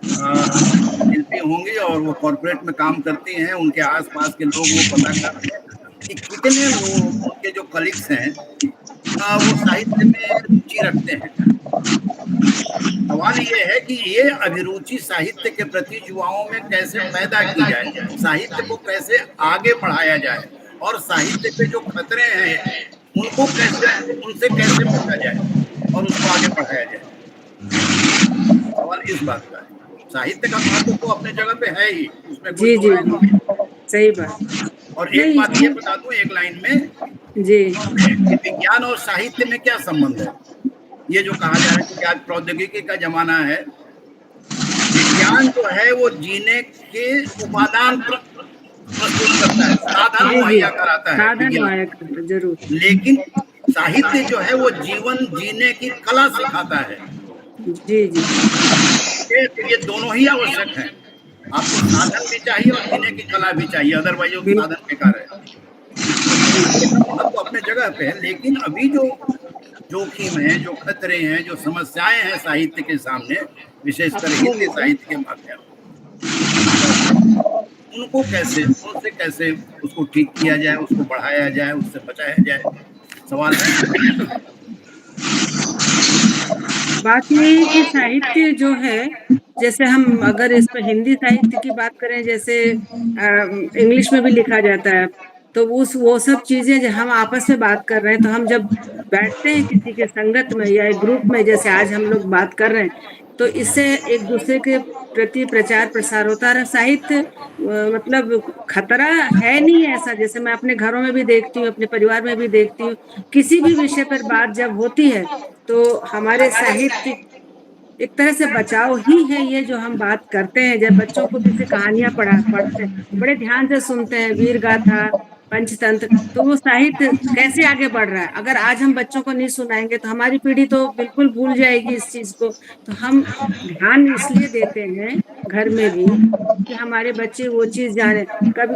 शिल्पी होंगी और वो कॉर्पोरेट में काम करती हैं, उनके आसपास के लोग वो पता करते हैं कि कितने लोग, उनके जो कलीग्स हैं वो साहित्य में रुचि रखते हैं। सवाल ये है कि ये अभिरुचि साहित्य के प्रति युवाओं में कैसे पैदा की जाए, साहित्य को कैसे आगे बढ़ाया जाए, और साहित्य पे जो खतरे हैं उनको कैसे, उनसे कैसे बचा जाए और उसको आगे बढ़ाया जाए। सवाल इस बात का है। साहित्य का महत्व तो अपने जगह पे है ही, उसमें जी सही बात। और एक बात ये बता दूं एक लाइन में जी, विज्ञान और साहित्य में क्या संबंध है। ये जो कहा जा रहा है कि आज प्रौद्योगिकी का जमाना है, विज्ञान जो है वो जीने के उपादान प्रस्तुत करता है, साधन मुहैया कराता है, जरूर। लेकिन साहित्य जो है वो जीवन जीने की कला सिखाता है। जी ये दोनों ही आवश्यक हैं। आपको साधन भी चाहिए और जीने की कला भी चाहिए, अदरवाइज वो साधन बेकार है। तो अपने जगह पे है, लेकिन अभी जो जोखिम है, जो खतरे हैं, जो समस्याएं हैं साहित्य के सामने, विशेषकर हिंदी साहित्य के माध्यम, उनको कैसे, उनसे कैसे उसको ठीक किया जाए, उसको बढ़ाया जाए, उससे बचाया जाए, सवाल है। बात ये है कि साहित्य जो है, जैसे हम अगर इस पर हिंदी साहित्य की बात करें, जैसे इंग्लिश में भी लिखा जाता है, तो वो सब चीजें जो हम आपस में बात कर रहे हैं, तो हम जब बैठते हैं किसी के संगत में या एक ग्रुप में, जैसे आज हम लोग बात कर रहे हैं, तो इससे एक दूसरे के प्रति प्रचार प्रसार होता है। साहित्य मतलब खतरा है नहीं ऐसा, जैसे मैं अपने घरों में भी देखती हूँ, अपने परिवार में भी देखती हूँ, किसी भी विषय पर बात जब होती है तो हमारे साहित्य एक तरह से बचाव ही है। ये जो हम बात करते हैं, जब बच्चों को किसी कहानियां पढ़ते हैं, बड़े ध्यान से सुनते हैं, वीर गाथा, पंचतंत्र, तो वो साहित्य कैसे आगे बढ़ रहा है। अगर आज हम बच्चों को नहीं सुनाएंगे तो हमारी पीढ़ी तो बिल्कुल भूल जाएगी इस चीज को। तो हम ध्यान इसलिए देते हैं घर में भी कि हमारे बच्चे वो चीज जाने।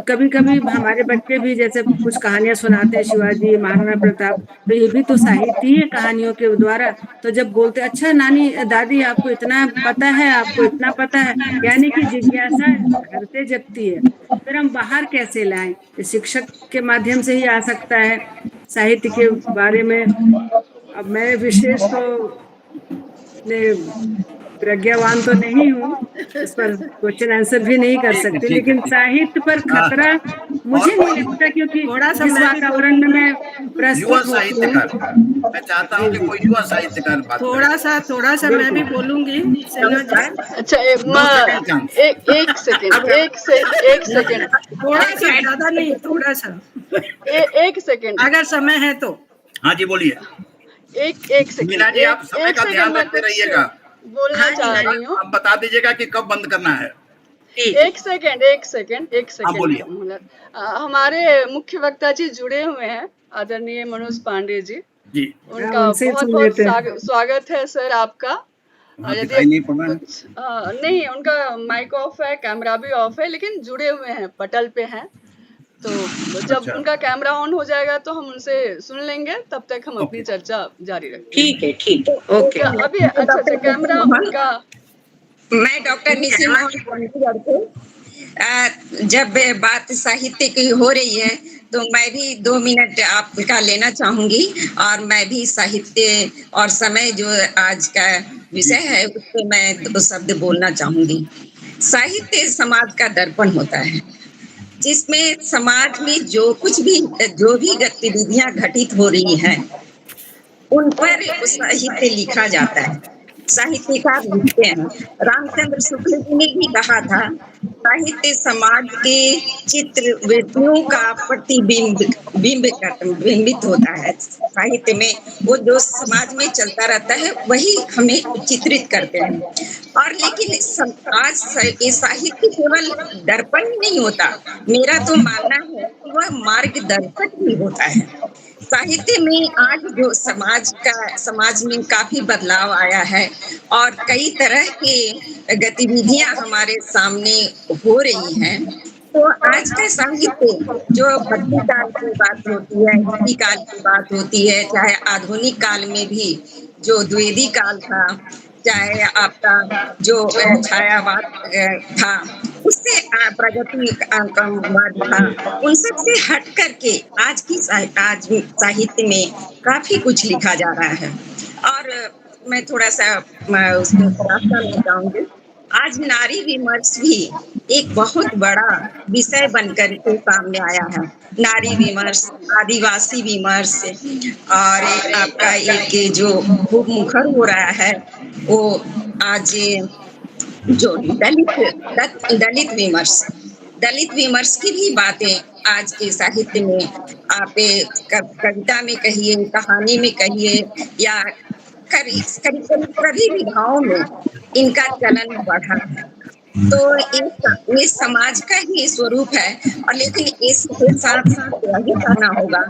कभी हमारे बच्चे भी जैसे कुछ कहानियां सुनाते हैं, शिवाजी, महाराणा प्रताप, तो ये भी तो साहित्य ही है कहानियों के द्वारा। तो जब बोलते अच्छा नानी दादी आपको इतना पता है, आपको इतना पता है, यानी कि जिज्ञासा घर से जगती है। फिर हम बाहर कैसे लाएं? शिक्षक के माध्यम से ही आ सकता है साहित्य के बारे में। अब मैं विशेष तो प्रज्ञावान तो नहीं हूँ, इस पर क्वेश्चन आंसर भी नहीं कर सकती, लेकिन साहित्य पर खतरा मुझे नहीं लगता, क्योंकि जिस वातावरण में मैं प्रस्तुत होती हूँ, मैं चाहता हूँ कि कोई युवा साहित्यकार बात थोड़ा सा मैं भी बोलूंगी। अच्छा एक सेकंड, थोड़ा सा, ज्यादा नहीं, थोड़ा सा, एक सेकंड अगर समय है तो। हाँ जी बोलिए। एक सेकंड मीना जी, आप समय का ध्यान रखते रहिएगा। बोलना चाह रही हूँ, आप बता दीजिएगा कि कब बंद करना है। एक सेकंड हमारे मुख्य वक्ता जी जुड़े हुए हैं, आदरणीय मनोज पांडे जी। उनका बहुत स्वागत है सर आपका। नहीं, नहीं, उनका माइक ऑफ है, कैमरा भी ऑफ है, लेकिन जुड़े हुए हैं, पटल पे हैं। तो जब उनका कैमरा ऑन हो जाएगा तो हम उनसे सुन लेंगे, तब तक हम अपनी चर्चा जारी रखेंगे। ठीक है, ओके। अभी अच्छा कैमरा उनका। मैं डॉक्टर निशी मोहन, जब बात साहित्य की हो रही है तो मैं भी 2 मिनट आपका लेना चाहूंगी, और मैं भी साहित्य और समय जो आज का विषय है उस पर मैं 2 शब्द बोलना चाहूंगी। साहित्य समाज का दर्पण होता है, जिसमें समाज में जो भी गतिविधियां घटित हो रही हैं उन पर साहित्य लिखा जाता है। साहित्यकार लिखते हैं। रामचंद्र शुक्ल जी ने भी कहा था, साहित्य समाज के चित्र वृत्तियों का बिंबित होता है। साहित्य में वो जो समाज में चलता रहता है वही हमें चित्रित करते हैं। और लेकिन आज ये साहित्य केवल दर्पण ही नहीं होता, मेरा तो मानना है कि वह मार्गदर्शक भी होता है। साहित्य में आज जो समाज में काफी बदलाव आया है और कई तरह के गतिविधियां हमारे सामने हो रही हैं। तो आज का साहित्य जो भक्ति काल की बात होती है, युगी काल की बात होती है, चाहे आधुनिक काल में भी जो द्विवेदी काल था, चाहे आपका जो छायावाद था, उससे प्रगतिवाद था, उन सब से हट करके आज साहित्य में काफी कुछ लिखा जा रहा है। और मैं थोड़ा सा उसमें खुलासा लेना चाहूंगी। आज नारी विमर्श भी एक बहुत बड़ा विषय बनकर के सामने आया है। नारी विमर्श, आदिवासी विमर्श, और आपका एक जो खूब मुखर हो रहा है वो आज जो दलित विमर्श की भी बातें आज के साहित्य में आप कविता में कहिए, कहानी में कहिए, या सभी विधाओं में इनका चलन बढ़ा है। तो ये समाज का ही स्वरूप है। और लेकिन इसके साथ साथ यही कहना होगा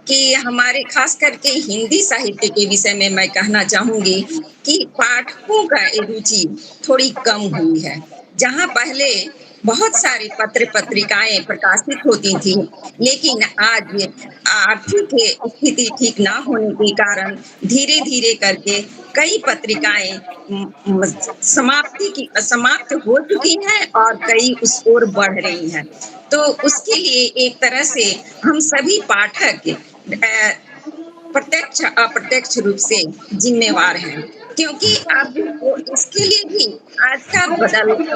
कि हमारे खास करके हिंदी साहित्य के विषय में मैं कहना चाहूंगी कि पाठकों का रुचि थोड़ी कम हुई है। जहां पहले बहुत सारी पत्र पत्रिकाएं प्रकाशित होती थी, लेकिन आज आर्थिक स्थिति ठीक ना होने के कारण धीरे धीरे करके कई पत्रिकाएं समाप्त हो चुकी हैं और कई उस ओर बढ़ रही हैं। तो उसके लिए एक तरह से हम सभी पाठक प्रत्यक्ष अप्रत्यक्ष रूप से जिम्मेवार हैं, क्योंकि अब इसके लिए भी आज का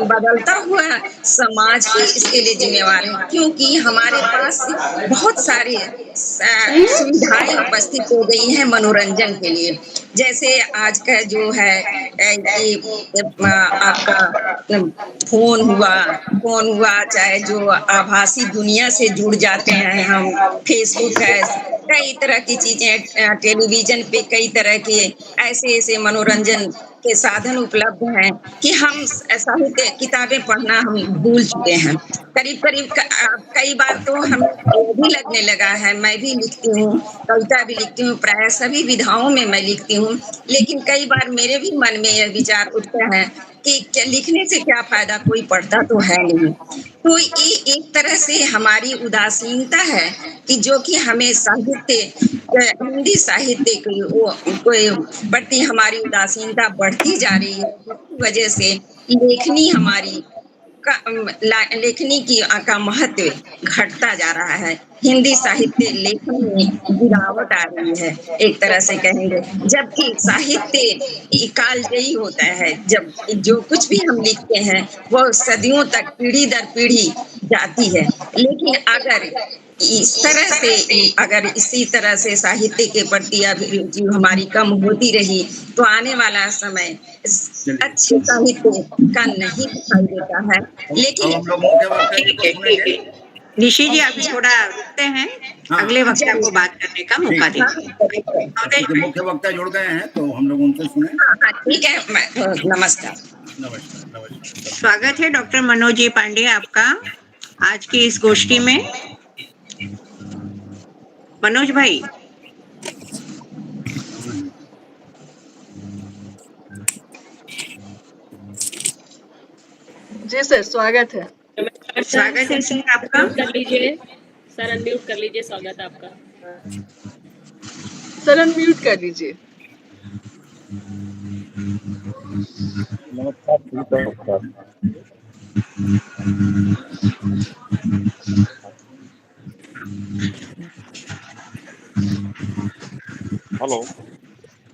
बदलता हुआ समाज इसके लिए जिम्मेवार है, क्योंकि हमारे पास बहुत सारी सुविधाएं उपस्थित हो गई हैं मनोरंजन के लिए। जैसे आज का जो है आपका फोन हुआ, चाहे जो आभासी दुनिया से जुड़ जाते हैं हम, फेसबुक है, कई तरह की चीजें, टेलीविजन पे कई तरह के ऐसे मनोरंजन के साधन उपलब्ध हैं कि हम साहित्य किताबें पढ़ना हम भूल चुके हैं। करीब कई बार तो हमें भी लगने लगा है, मैं भी लिखती हूँ, कविता भी लिखती हूँ, प्राय सभी विधाओं में मैं लिखती हूँ, लेकिन कई बार मेरे भी मन में यह विचार उठता है कि लिखने से क्या फायदा, कोई पढ़ता तो है नहीं। तो ये एक तरह से हमारी उदासीनता है कि जो कि हमें हिंदी साहित्य के प्रति हमारी उदासीनता बढ़ती जा रही है, जिसकी वजह से लेखनी का महत्व घटता जा रहा है। हिंदी साहित्य लेखन में गिरावट आ रही है, एक तरह से कहेंगे, जबकि साहित्य कालजयी होता है। जब जो कुछ भी हम लिखते हैं वो सदियों तक, पीढ़ी दर पीढ़ी जाती है। लेकिन अगर इसी तरह से साहित्य के प्रति अभिरुचि हमारी कम होती रही तो आने वाला समय अच्छे साहित्य का नहीं दिखाई देता है। लेकिन निशी जी, आप थोड़ा रुकते हैं, अगले वक्ता को बात करने का मौका दीजिए। मुख्य वक्ता जुड़ गए हैं तो हम लोग उनसे सुने। ठीक है, नमस्कार। स्वागत है डॉक्टर मनोज जी पांडे आपका आज की इस गोष्ठी में। मनोज भाई, जी सर, स्वागत है सर आपका। कर लीजिए सर, अनम्यूट कर लीजिए, स्वागत है आपका। सर अनम्यूट कर लीजिए। हेलो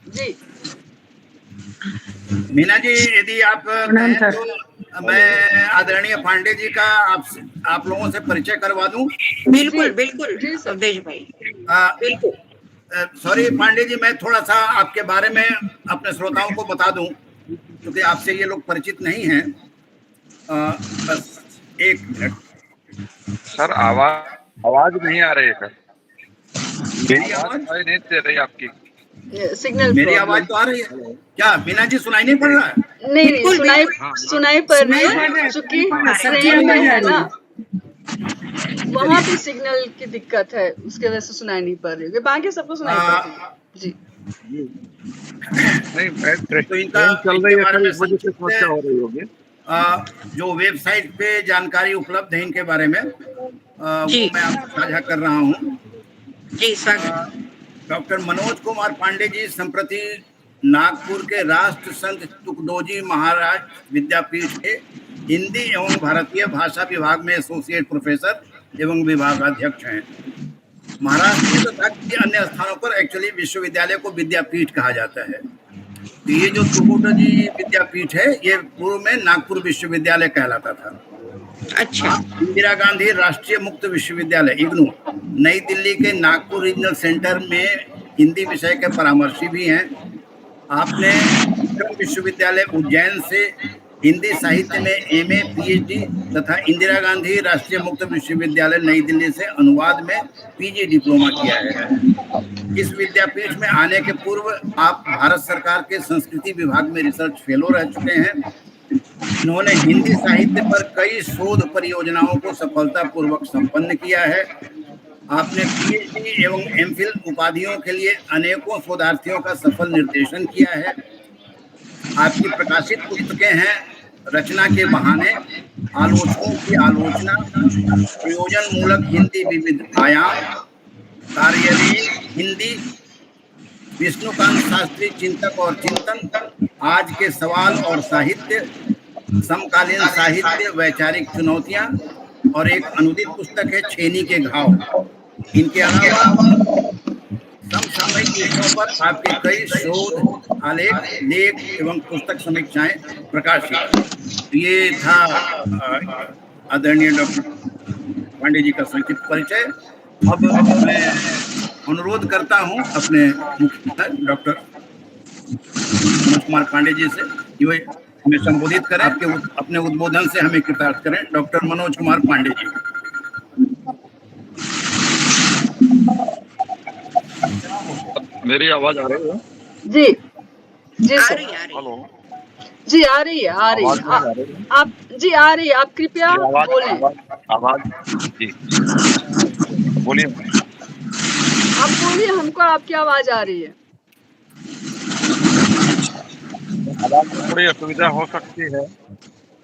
जी। मीना जी, यदि आप तो मैं आदरणीय पांडे जी का आप लोगों से परिचय करवा दूं। बिल्कुल बिल्कुल अवधेश भाई, बिल्कुल। सॉरी पांडे जी, मैं थोड़ा सा आपके बारे में अपने श्रोताओं को बता दूं। क्योंकि आपसे ये लोग परिचित नहीं हैं, बस एक मिनट। सर आवाज नहीं आ रही है सर, मेरी आवाज नहीं दे रही आपकी सिग्नल। मेरी आवाज तो आ रही है क्या? मीना जी सुनाई नहीं पड़ रहा है? नहीं सुनाई पड़ रही है, चूंकि ट्रेन में है ना, वहाँ पे सिग्नल की दिक्कत है, उसके वजह से सुनाई नहीं पड़ रही है, बाकी सबको सुनाई पड़ रही है जी। नहीं तो इनका चल रही है, इस वजह से समस्या हो रही होगी। जो वेबसाइट पे जानकारी उपलब्ध है इनके बारे में, वो मैं आपको साझा कर रहा हूँ जी। स्वागत। डॉक्टर मनोज कुमार पांडे जी संप्रति नागपुर के राष्ट्र संत तुकडोजी महाराज विद्यापीठ के हिंदी एवं भारतीय भाषा विभाग में एसोसिएट प्रोफेसर एवं विभागाध्यक्ष हैं। महाराष्ट्र तथा अन्य स्थानों पर एक्चुअली विश्वविद्यालय को विद्यापीठ कहा जाता है। तो ये जो तुकडोजी विद्यापीठ है, ये पूर्व में नागपुर विश्वविद्यालय कहलाता था। अच्छा। इंदिरा गांधी राष्ट्रीय मुक्त विश्वविद्यालय इग्नू नई दिल्ली के नागपुर रीजनल सेंटर में हिंदी विषय के परामर्शी भी हैं। आपने विश्वविद्यालय उज्जैन से हिंदी साहित्य में एमए पीएचडी तथा इंदिरा गांधी राष्ट्रीय मुक्त विश्वविद्यालय नई दिल्ली से अनुवाद में पीजी डिप्लोमा किया है। इस विद्यापीठ में आने के पूर्व आप भारत सरकार के संस्कृति विभाग में रिसर्च फेलो रह चुके हैं। इन्होंने हिंदी साहित्य पर कई शोध परियोजनाओं को सफलतापूर्वक संपन्न किया है। आपने पीएचडी एवं एमफिल उपाधियों के लिए अनेकों शोधार्थियों का सफल निर्देशन किया है। आपकी प्रकाशित पुस्तकें हैं रचना के बहाने, आलोचकों की आलोचना, प्रयोजन मूलक हिंदी विविध आयाम, कार्यरीत हिंदी, विष्णुकांत शास्त्री चिंतक और चिंतन, आज के सवाल और साहित्य, समकालीन साहित्य वैचारिक चुनौतियां, और एक अनुदित पुस्तक है छेनी के घाव। इनके अलावा समसामयिक विषयों पर आपके कई शोध, आलेख, लेख एवं पुस्तक समीक्षाएं प्रकाशित। ये था आदरणीय डॉक्टर पांडे जी का संक्षिप्त परिचय। अब मैं अनुरोध करता हूं अपने मुख्य डॉक्टर मनोज कुमार पांडे जी से कि वे हमें संबोधित करें, अपने उद्बोधन से हमें कृतार्थ करें। डॉक्टर मनोज कुमार पांडे जी। मेरी आवाज आ रही है? जी जी आ रही है। हेलो जी आ रही है आप जी आ रही है, आप कृपया बोलें। आवाज जी बोलिए। आप बोलिए, हमको आपकी आवाज आ रही है। आवाज में थोड़ी असुविधा हो सकती है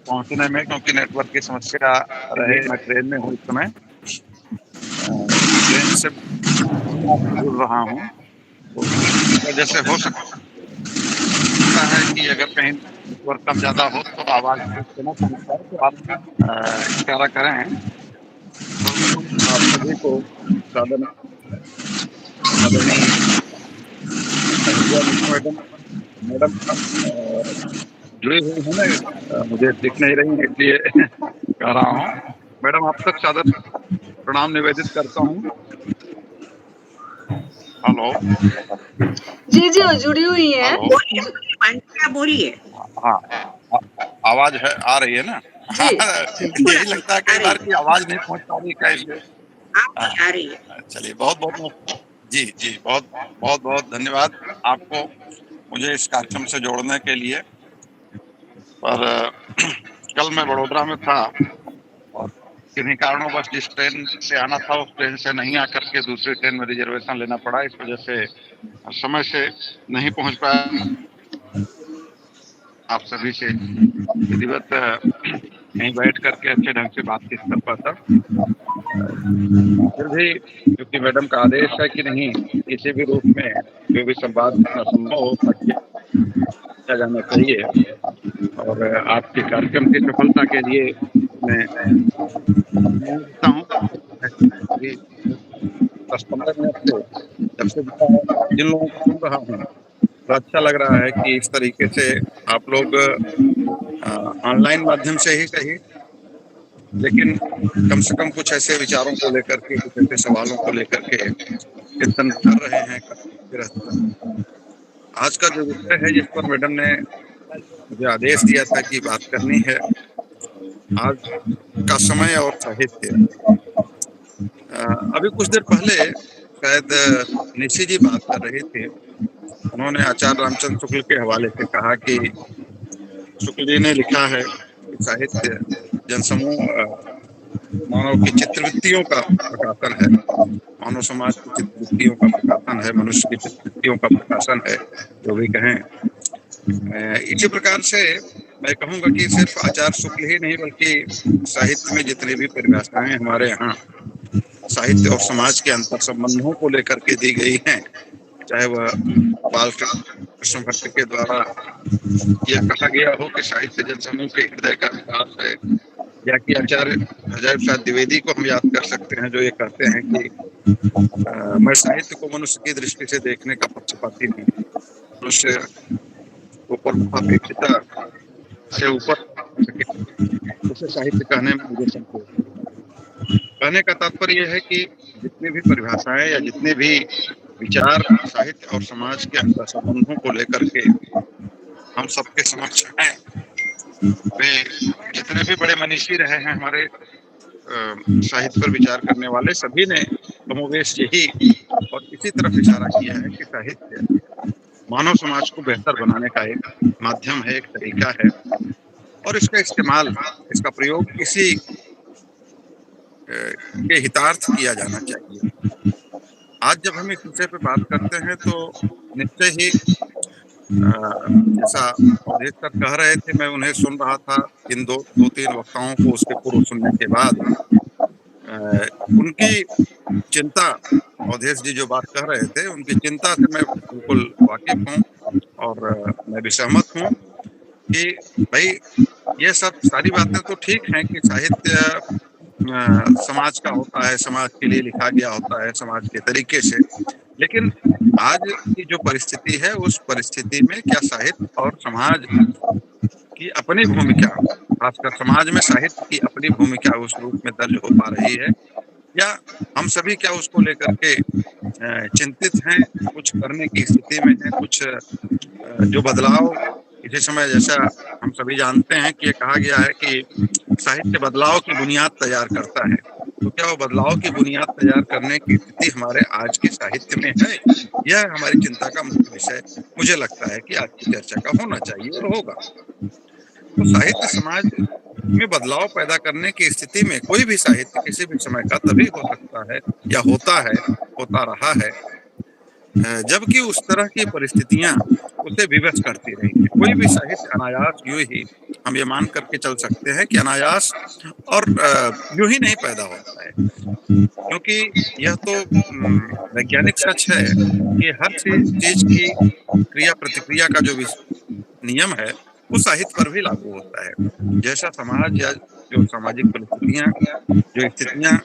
पहुंचने में, क्योंकि नेटवर्क की समस्या रहे। मैं ट्रेन में हूँ इस समय, ट्रेन से जुड़ रहा हूँ, तो इस वजह से हो सकता है कि अगर कहीं नेटवर्क कम ज़्यादा हो तो आवाज़ देना पड़ता है। तो आप इशारा करें तो आप सभी को मैडम जुड़ी हुई है ना, मुझे दिख नहीं रही इसलिए कह रहा हूँ। मैडम आप तक सादर प्रणाम निवेदित करता हूँ। हेलो जी जी जुड़ी हुई है। बोलिए। हाँ आवाज है, आ रही है ना? यही लगता है कई बार की आवाज नहीं पहुंच पा रही, कैसे आ रही है। चलिए बहुत बहुत जी जी बहुत बहुत धन्यवाद आपको मुझे इस कार्यक्रम से जोड़ने के लिए। पर कल मैं वडोदरा में था और किन्हीं कारणों बस जिस ट्रेन से आना था उस ट्रेन से नहीं आकर के दूसरी ट्रेन में रिजर्वेशन लेना पड़ा। इस वजह से समय से नहीं पहुंच पाया। आप सभी से विधिवत कहीं बैठ करके अच्छे ढंग से बातचीत कर पाता। फिर भी क्योंकि मैडम का आदेश है कि नहीं किसी भी रूप में जो भी संवाद संभव हो किया जाना चाहिए, और आपके कार्यक्रम की सफलता के लिए मैं चाहता हूँ 10-15 मिनट से जब से जिन लोगों को सुन रहा हूँ तो अच्छा लग रहा है कि इस तरीके से आप लोग ऑनलाइन माध्यम से ही सही, लेकिन कम से कम कुछ ऐसे विचारों को लेकर के, कुछ ऐसे सवालों को लेकर के चिंतन कर रहे हैं। आज का जो विषय है जिस पर मैडम ने मुझे आदेश दिया था कि बात करनी है आज का समय और साहित्य। अभी कुछ देर पहले शायद निशी जी बात कर रहे थे, उन्होंने आचार्य रामचंद्र शुक्ल के हवाले से कहा कि शुक्ल जी ने लिखा है कि साहित्य जनसमूह मानव की चित्रवृत्तियों का प्रकाशन है, मानव समाज की चित्रवृत्तियों का प्रकाशन है, मनुष्य की चित्रवृत्तियों का प्रकाशन है, जो भी कहें। इसी प्रकार से मैं कहूँगा कि सिर्फ आचार्य शुक्ल ही नहीं बल्कि साहित्य में जितने भी परिभाषाएं हमारे यहाँ साहित्य और समाज के अंतर संबंधों को लेकर के दी गई हैं, चाहे वह बाल कृष्ण भट्ट के द्वारा यह कहा गया हो कि साहित्य जनसमूह के हृदय का विकास है, या कि आचार्य अजय प्रसाद द्विवेदी को हम याद कर सकते हैं, जो ये कहते हैं कि मैं साहित्य को मनुष्य की दृष्टि से देखने का पक्षपाती हूँ, मनुष्य ऊपर अपेक्षिता से ऊपर उसे साहित्य कहने में मुझे संकोच। कहने का तात्पर्य यह है कि जितनी भी परिभाषाएं या जितने भी विचार साहित्य और समाज के अंतर संबंधों को लेकर के हम सबके समक्ष हैं, वे जितने भी बड़े मनीषी रहे हैं हमारे साहित्य पर विचार करने वाले, सभी ने कमोवेश यही और इसी तरफ इशारा किया है कि साहित्य मानव समाज को बेहतर बनाने का एक माध्यम है, एक तरीका है, और इसका इस्तेमाल, इसका प्रयोग इसी के हितार्थ किया जाना चाहिए। आज जब हम इस विषय पर बात करते हैं तो निश्चय ही जैसा अवधेश सर कह रहे थे, मैं उन्हें सुन रहा था, इन दो तीन वक्ताओं को उसके पूर्व सुनने के बाद उनकी चिंता, अवधेश जी जो बात कह रहे थे उनकी चिंता से मैं बिल्कुल वाकिफ हूँ और मैं भी सहमत हूँ कि भाई ये सब सारी बातें तो ठीक हैं कि साहित्य समाज का होता है, समाज के लिए लिखा गया होता है, समाज के तरीके से, लेकिन आज की जो परिस्थिति है उस परिस्थिति में क्या साहित्य और समाज की अपनी भूमिका, खासकर समाज में साहित्य की अपनी भूमिका उस रूप में दर्ज हो पा रही है, या हम सभी क्या उसको लेकर के चिंतित हैं, कुछ करने की स्थिति में हैं, कुछ जो बदलाव इसी समय, जैसा हम सभी जानते हैं कि ये कहा गया है कि साहित्य बदलाव की बुनियाद तैयार करता है, तो क्या वो बदलाव की बुनियाद तैयार करने की स्थिति हमारे आज के साहित्य में है? यह हमारी चिंता का मुख्य विषय मुझे लगता है कि आज की चर्चा का होना चाहिए और होगा। तो साहित्य समाज में बदलाव पैदा करने की स्थिति में कोई भी साहित्य किसी भी समय का तभी हो सकता है या होता है, होता रहा है, जबकि उस तरह की परिस्थितियां उसे विवश करती रही है। कोई भी साहित्य अनायास यूं ही हम ये मान करके चल सकते हैं कि अनायास और यूं ही नहीं पैदा होता है, क्योंकि यह तो वैज्ञानिक सच है कि हर चीज की क्रिया प्रतिक्रिया का जो नियम है वो साहित्य पर भी लागू होता है। जैसा समाज या जो सामाजिक परिस्थितियां, जो स्थितियां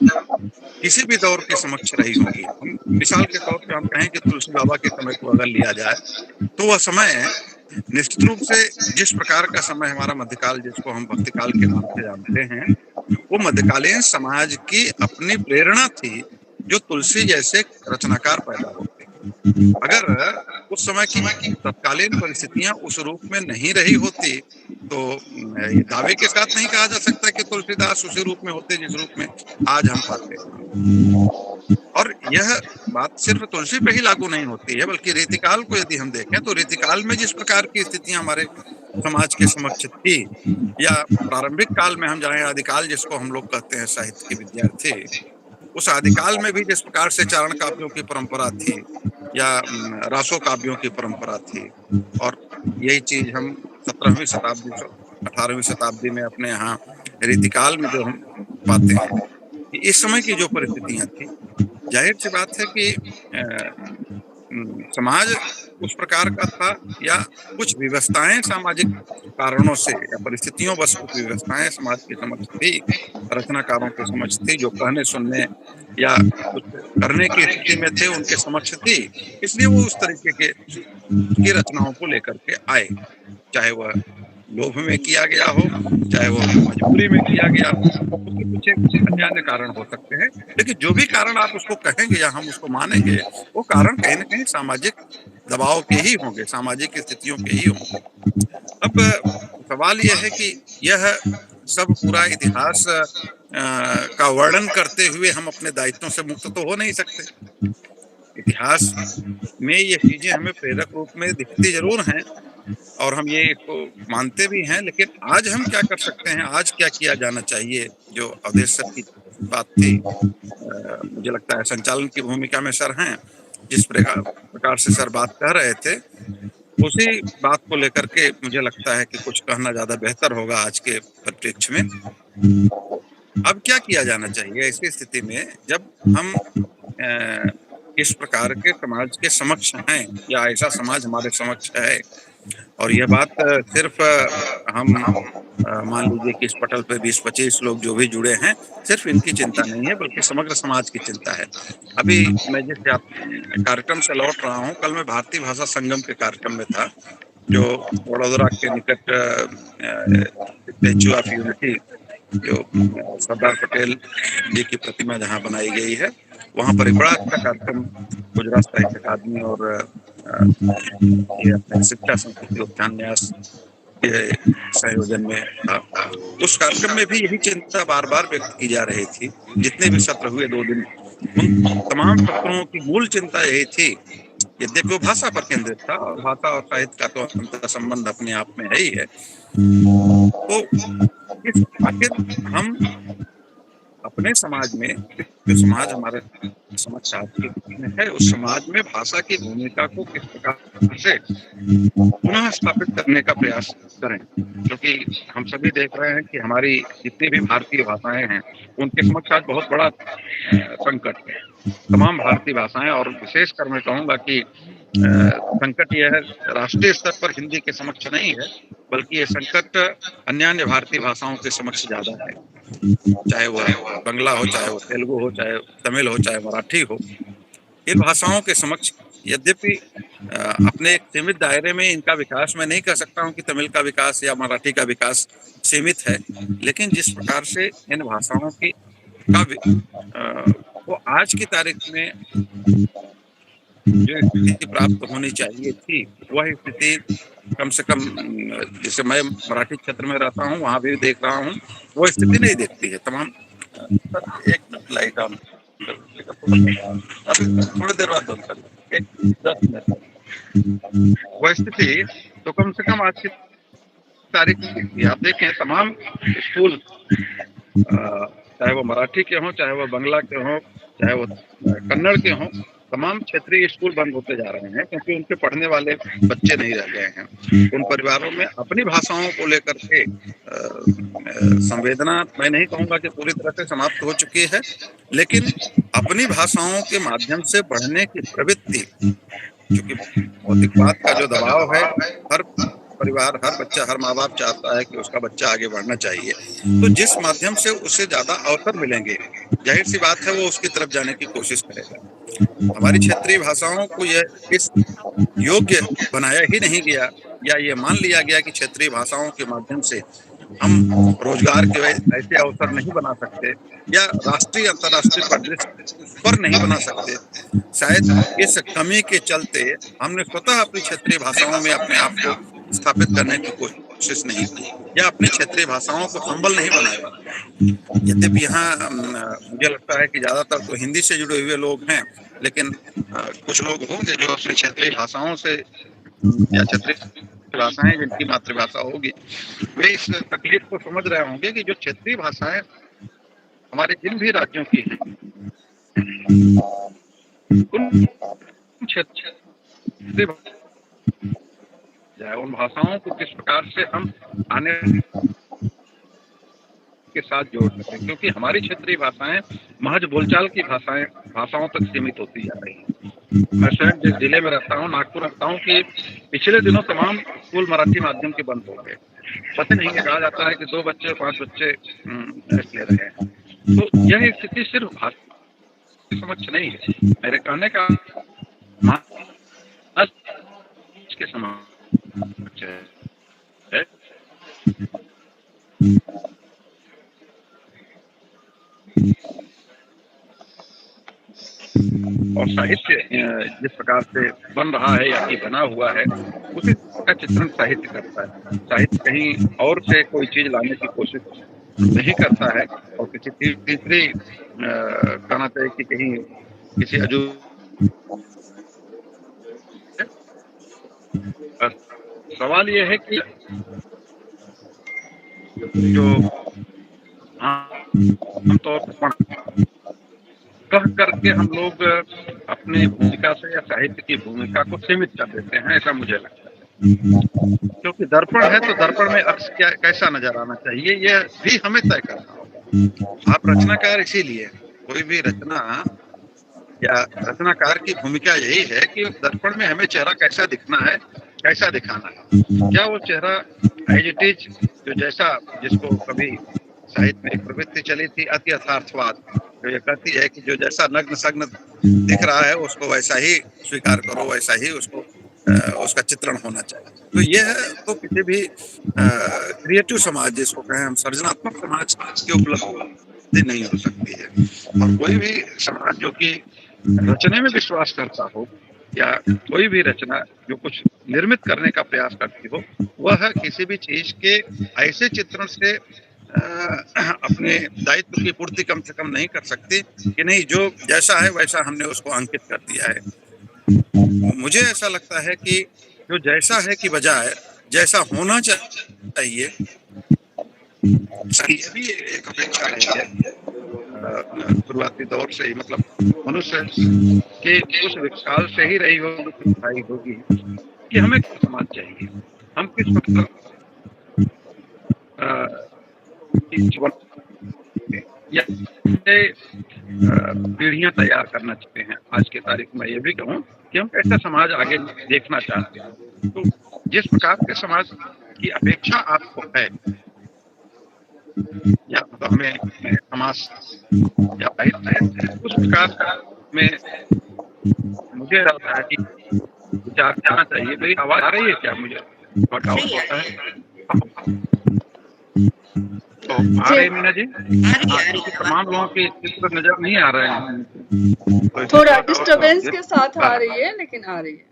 किसी भी दौर के समक्ष रही होगी, मिसाल के तौर पे हम कहें कि तुलसी बाबा के समय को अगर लिया जाए तो वह समय निश्चित रूप से जिस प्रकार का समय हमारा मध्यकाल, जिसको हम भक्तिकाल के नाम से जानते हैं, वो मध्यकालीन समाज की अपनी प्रेरणा थी जो तुलसी जैसे रचनाकार पैदा होते। अगर उस समय की तत्कालीन परिस्थितियां उस रूप में नहीं रही होती तो दावे के साथ नहीं कहा जा सकता कि तुलसीदास उसी रूप में होते जिस रूप में आज हम पाते हैं। और यह बात सिर्फ तुलसी पे ही लागू नहीं होती है, बल्कि रीतिकाल को यदि हम देखें तो रीतिकाल में जिस प्रकार की स्थितियां हमारे समाज के समक्ष थी, या प्रारंभिक काल में हम जाएं, आदिकाल जिसको हम लोग कहते हैं साहित्य के विद्यार्थी, उस आदिकाल में भी जिस प्रकार से चारण काव्यों की परंपरा थी या रासो काव्यों की परंपरा थी, और यही चीज हम 17वीं शताब्दी 18वीं शताब्दी में अपने यहाँ रीतिकाल में जो हम पाते हैं कि इस समय की जो परिस्थितियां थी, जाहिर सी बात है कि समाज उस प्रकार का था, या कुछ व्यवस्थाएं सामाजिक कारणों से या परिस्थितियों बस कुछ व्यवस्थाएं समाज के समक्ष थी, रचनाकारों के समक्ष थी, जो कहने सुनने या कुछ करने की स्थिति में थे उनके समक्ष थी, इसलिए वो उस तरीके की रचनाओं को लेकर के आए, चाहे वह लोभ में किया गया हो, चाहे वो मजबूरी में किया गया हो, उसके पीछे कुछ अन्य कारण हो सकते हैं, लेकिन जो भी कारण आप उसको कहेंगे या हम उसको मानेंगे, वो कारण कहीं न कहीं सामाजिक दबाव के ही होंगे, सामाजिक स्थितियों के ही होंगे। अब अब सवाल यह है कि यह सब पूरा इतिहास का वर्णन करते हुए हम अपने दायित्वों से मुक्त तो हो नहीं सकते। इतिहास में ये चीजें हमें प्रेरक रूप में दिखती जरूर हैं और हम ये इसको मानते भी हैं, लेकिन आज हम क्या कर सकते हैं, आज क्या किया जाना चाहिए, जो अवधेश सर की बात थी, मुझे लगता है संचालन की भूमिका में सर हैं, जिस प्रकार से सर बात कर रहे थे उसी बात को लेकर के मुझे लगता है कि कुछ कहना ज्यादा बेहतर होगा आज के परिप्रेक्ष्य में। अब क्या किया जाना चाहिए ऐसी स्थिति में जब हम इस प्रकार के समाज के समक्ष हैं या ऐसा समाज हमारे समक्ष है, और यह बात सिर्फ हम मान लीजिए कि इस पटल पे 20-25 लोग जो भी जुड़े हैं सिर्फ इनकी चिंता नहीं है बल्कि समग्र समाज की चिंता है। अभी मैं जिस कार्यक्रम से लौट रहा हूँ, कल मैं भारतीय भाषा संगम के कार्यक्रम में था जो वडोदरा के निकट स्टैच्यू ऑफ यूनिटी जो सरदार पटेल जी की प्रतिमा जहाँ बनाई गई है वहाँ पर एक बड़ा अच्छा कार्यक्रम गुजरात साहित्य अकादमी और ये शिक्षा संस्कृति उत्थान न्यास के संयोजन में था। उस कार्यक्रम में भी यही चिंता बार बार व्यक्त की जा रही थी। जितने भी सत्र हुए 2 दिन, उन तमाम सत्रों की मूल चिंता यही थी, यद्यपि वो भाषा पर केंद्रित था और भाषा और साहित्य का तो अंतर संबंध अपने आप में है ही है। तो आखिर हम अपने समाज में, जो समाज हमारे समक्ष है, उस समाज में भाषा की भूमिका को किस प्रकार से पुनः स्थापित करने का प्रयास करें, क्योंकि हम सभी देख रहे हैं कि हमारी जितनी भी भारतीय भाषाएं हैं उनके समक्ष आज बहुत बड़ा संकट है। तमाम भारतीय भाषाएं, और विशेषकर मैं कहूँगा कि संकट यह है राष्ट्रीय स्तर पर हिंदी के समक्ष नहीं है, बल्कि ये संकट अन्य भारतीय भाषाओं के समक्ष ज्यादा है, चाहे वह बंगला हो, चाहे वो तेलुगु हो, चाहे तमिल हो, चाहे मराठी हो। इन भाषाओं के समक्ष यद्यपि अपने एक सीमित दायरे में इनका विकास मैं नहीं कह सकता हूं कि तमिल का विकास या मराठी का विकास सीमित है, लेकिन जिस प्रकार से इन भाषाओं की वो आज की तारीख में जो स्थिति प्राप्त होनी चाहिए थी वह स्थिति कम से कम, जैसे मैं मराठी क्षेत्र में रहता हूँ वहां भी देख रहा हूँ, वो स्थिति नहीं देखती है। तमाम एक मिनट लाइट ऑन, थोड़ी देर बाद बंद कर, 10 मिनट। वह स्थिति तो कम से कम आज की तारीख में आप देखें, तमाम स्कूल चाहे वो मराठी के हों, चाहे वो बंगला के हों, चाहे वो कन्नड़ के हों, तमाम क्षेत्रीय स्कूल बंद होते जा रहे हैं क्योंकि उनके पढ़ने वाले बच्चे नहीं रह गए हैं। उन परिवारों में अपनी भाषाओं को लेकर के संवेदना मैं नहीं कहूंगा कि पूरी तरह से समाप्त हो चुकी है, लेकिन अपनी भाषाओं के माध्यम से बढ़ने की प्रवृत्ति, क्योंकि भौतिकवाद का जो दबाव है, हर परिवार, हर बच्चा, हर माँ बाप चाहता है कि उसका बच्चा आगे बढ़ना चाहिए, तो जिस माध्यम से उससे ज्यादा अवसर मिलेंगे, जाहिर सी बात है वो उसकी तरफ जाने की कोशिश करेगा। हमारी क्षेत्रीय भाषाओं को यह इस योग्य बनाया ही नहीं गया, या ये मान लिया गया कि क्षेत्रीय भाषाओं के माध्यम से हम रोजगार के ऐसे अवसर नहीं बना सकते या राष्ट्रीय अंतर्राष्ट्रीय परिदृश्य पर नहीं बना सकते। शायद इस कमी के चलते हमने स्वतः अपनी क्षेत्रीय भाषाओं में अपने आप को स्थापित करने की कोशिश नहीं की या अपनी क्षेत्रीय भाषाओं को संबल नहीं बनाया। यद्यपि यहाँ मुझे लगता है कि ज्यादातर तो हिंदी से जुड़े हुए लोग हैं, लेकिन कुछ लोग होंगे जो अपनी क्षेत्रीय भाषाओं से या क्षेत्रीय भाषाएं जिनकी मातृभाषा होगी वे इस तकलीफ को समझ रहे होंगे कि जो क्षेत्रीय भाषाएं हमारे जिन भी राज्यों की हैं उन क्षेत्रीय उन भाषाओं को किस प्रकार से हम आने के साथ जोड़ सकते हैं, क्योंकि हमारी क्षेत्रीय भाषाएं महज बोलचाल की भाषाओं तक सीमित होती जा रही हैं। मैं स्वयं जिस जिले में रहता हूँ, नागपुर रहता हूँ, कि पिछले दिनों तमाम स्कूल मराठी माध्यम के बंद हो गए। पता नहीं, कहा जाता है कि 2 बच्चे 5 बच्चे टेस्ट ले रहे हैं। तो यह स्थिति सिर्फ भाषा समक्ष नहीं है, मेरे कहने का के समक्ष है। और साहित्य जिस प्रकार से बन रहा है या कि बना हुआ है, उसी का चित्रण साहित्य करता है। साहित्य कहीं और से कोई चीज लाने की कोशिश नहीं करता है और किसी तीसरी कहना चाहिए कि कहीं किसी अजूबे सवाल ये है कि जो आमतौर पर कह करके हम लोग अपनी भूमिका से या साहित्य की भूमिका को सीमित कर देते हैं, ऐसा मुझे लगता है। क्योंकि दर्पण है तो दर्पण में अक्स क्या कैसा नजर आना चाहिए यह भी हमें तय करना होगा। आप रचनाकार इसीलिए कोई भी रचना या रचनाकार की भूमिका यही है कि दर्पण में हमें चेहरा कैसा दिखना है, कैसा दिखाना है। क्या वो चेहरा एज इट इज जो जैसा जिसको कभी साहित्य में एक प्रवृत्ति चली थी अति यथार्थवाद, जो ये कहती है कि जो जैसा नग्न सग्न दिख रहा है उसको वैसा ही स्वीकार करो, वैसा ही उसको उसका चित्रण होना चाहिए। तो यह तो किसी भी क्रिएटिव समाज जिसको कहें हम, सृजनात्मक समाज की उपलब्धि नहीं हो सकती है। और कोई भी समाज जो कि रचने में विश्वास करता हो या कोई भी रचना जो कुछ निर्मित करने का प्रयास करती हो, वह किसी भी चीज के ऐसे चित्रण से अपने दायित्व की पूर्ति कम से कम नहीं कर सकती कि नहीं जो जैसा है वैसा हमने उसको अंकित कर दिया है। मुझे ऐसा लगता है कि जो जैसा है की बजाय जैसा होना चाहिए, ये भी एक अपेक्षा है शुरुआती दौर से ही, मतलब मनुष्य के उस विकास से ही रही होगी कि हमें समाज चाहिए, हम किस मतलब पीढ़ियां तैयार करना चाहते हैं। आज के तारीख में ये भी कहूँ कि हम कैसा समाज आगे देखना चाहते हैं। तो जिस प्रकार के समाज की अपेक्षा आपको है या तो हमें समाज या उस प्रकार में मुझे लगता है कि विचार करना चाहिए। मेरी आवाज आ रही है क्या? मुझे बताओ होता है तो आ रही मीना जी? तमाम लोगों के चित्र नजर नहीं आ रहे हैं, थोड़ा डिस्टरबेंस के साथ आ रही है लेकिन आ रही है।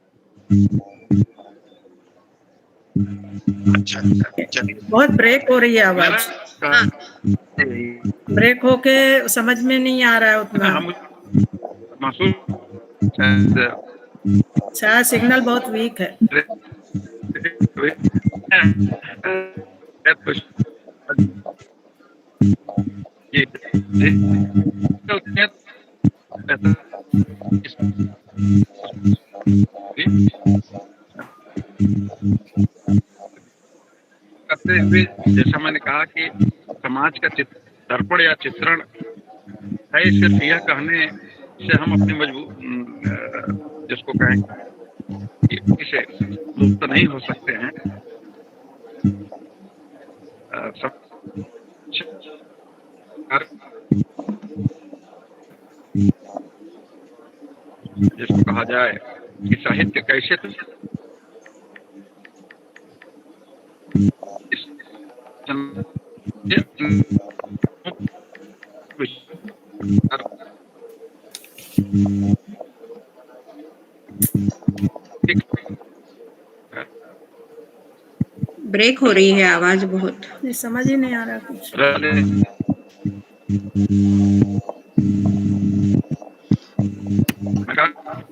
अच्छा, बहुत ब्रेक हो रही है आवाज, ब्रेक होके समझ में नहीं आ रहा है उतना। शायद सिग्नल बहुत वीक है। करते हुए जैसा मैंने कहा कि समाज का दर्पण या चित्रण है, सिर्फ यह कहने से हम अपनी जिसको कहें इसे मुक्त नहीं हो सकते हैं। जिसको कहा जाए कि साहित्य कैसे ब्रेक हो रही है आवाज बहुत, समझ ही नहीं आ रहा कुछ।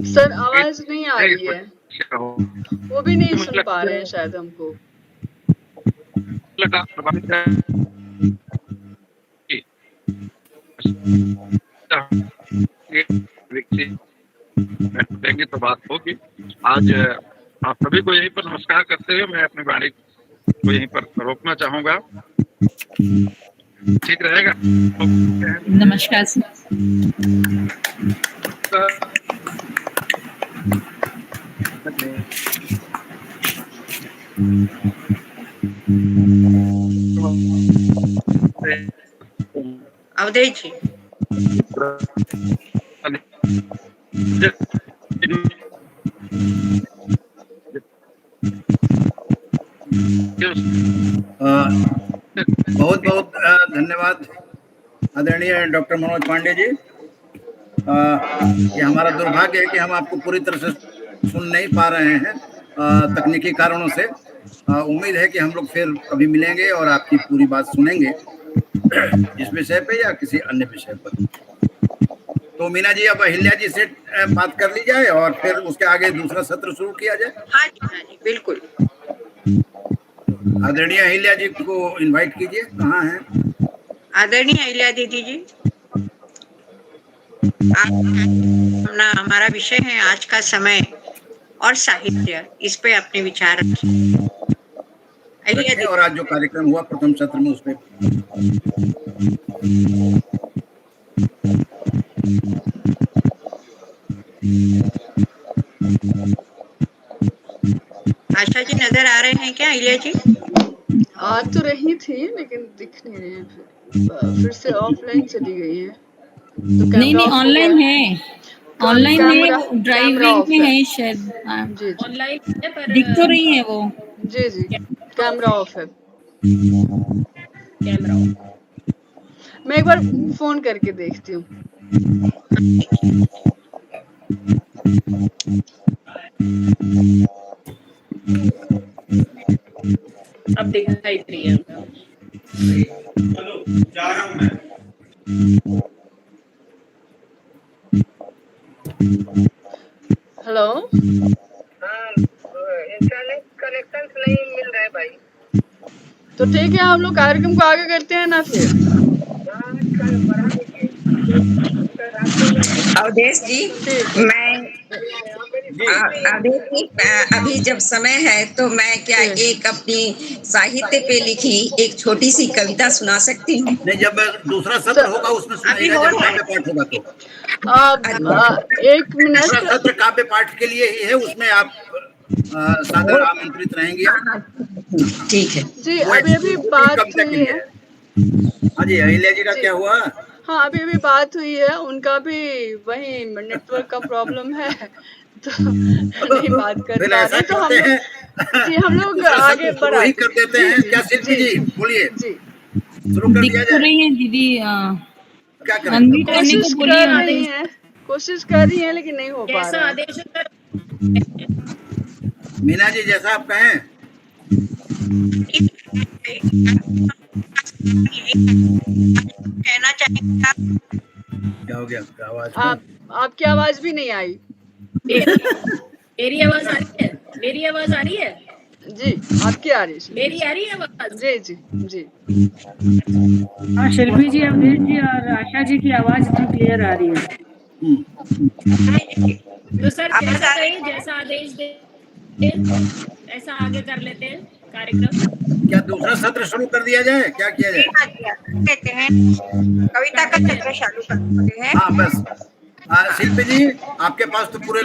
सर आवाज नहीं आ रही है, वो भी नहीं सुन पा रहे हैं शायद हमको। देंगे तो बात होगी। आज आप सभी को यहीं पर नमस्कार करते हुए मैं अपनी वाणी को यहीं पर रोकना चाहूंगा। ठीक रहेगा? नमस्कार सर। अवधेश जी, बहुत बहुत धन्यवाद आदरणीय डॉक्टर मनोज पांडे जी। ये हमारा दुर्भाग्य है कि हम आपको पूरी तरह से सुन नहीं पा रहे हैं तकनीकी कारणों से। उम्मीद है कि हम लोग फिर कभी मिलेंगे और आपकी पूरी बात सुनेंगे इस विषय पे या किसी अन्य विषय पर। तो मीना जी, अब अहिल्या जी से बात कर ली जाए और फिर उसके आगे दूसरा सत्र शुरू किया जाए। हाँ जी, बिल्कुल। आदरणीय अहिल्या जी को इनवाइट कीजिए। कहाँ हैं आदरणीय अहिल्या दीदी जी? हमारा विषय है आज का समय और साहित्य, इस पे अपने विचार रखिए। और आज जो कार्यक्रम हुआ प्रथम सत्र में उस पे आशा जी नजर आ रहे हैं क्या अहिल्या जी? आ तो रही थी लेकिन दिख नहीं रही है, फिर से ऑफलाइन चली गई है। तो नहीं ऑनलाइन है, ऑनलाइन है, ड्राइविंग में है शायद। जी ऑनलाइन है पर दिख तो रही है वो। जी कैमरा ऑफ है। कैमरा मैं एक बार फोन करके देखती हूँ। अब दिखाई दे रही है। चलो जा रहा हूँ मैं। हेलो। इंटरनेट कनेक्शन नहीं मिल रहा है भाई। तो ठीक है, हम लोग कार्यक्रम को आगे करते हैं ना फिर। अवधेश जी, मैं अवधेश जी, अभी जब समय है तो मैं क्या एक अपनी साहित्य पे लिखी एक छोटी सी कविता सुना सकती हूँ? नहीं, जब दूसरा सत्र होगा उसमें सुनाइएगा, जब काव्य पाठ होगा तो। एक मिनट। दूसरा सत्र काव्य पाठ के लिए ही है, उसमें आप सादर आमंत्रित रहेंगे। ठीक है जी। अभी बात हुई है। हाँ जी, अहिल्या जी का क्या हुआ? हाँ, अभी बात हुई है, उनका भी वही नेटवर्क का प्रॉब्लम है तो नहीं बात कर पा रहे। तो हम लोग आगे बढ़ा कर देते हैं क्या शिल्पी जी? बोलिए जी। शुरू कर दिया जाए। रही है दीदी, क्या करें? कोशिश कर रही है लेकिन नहीं हो पा रहा। आदेश मीना जी, जैसा आप कहें। कहना चाहेंगे क्या हो गया आवाज? आपकी आवाज भी नहीं आई। मेरी आवाज आ रही है? मेरी आवाज आ रही है? जी, आपकी आ रही है। मेरी आ रही है आवाज? जी। हाँ, शिल्पी जी, अवधेश जी और आशा जी की आवाज तो क्लियर आ रही है। तो सर जैसा कहें, जैसा आदेश दे ऐसा आगे कर लेते हैं कार्यक्रम। क्या दूसरा सत्र शुरू कर दिया जाए? क्या किया जाए? कहते हैं कविता का सत्र चालू करते हैं। हाँ बस। शिल्पी जी, आपके पास तो पूरे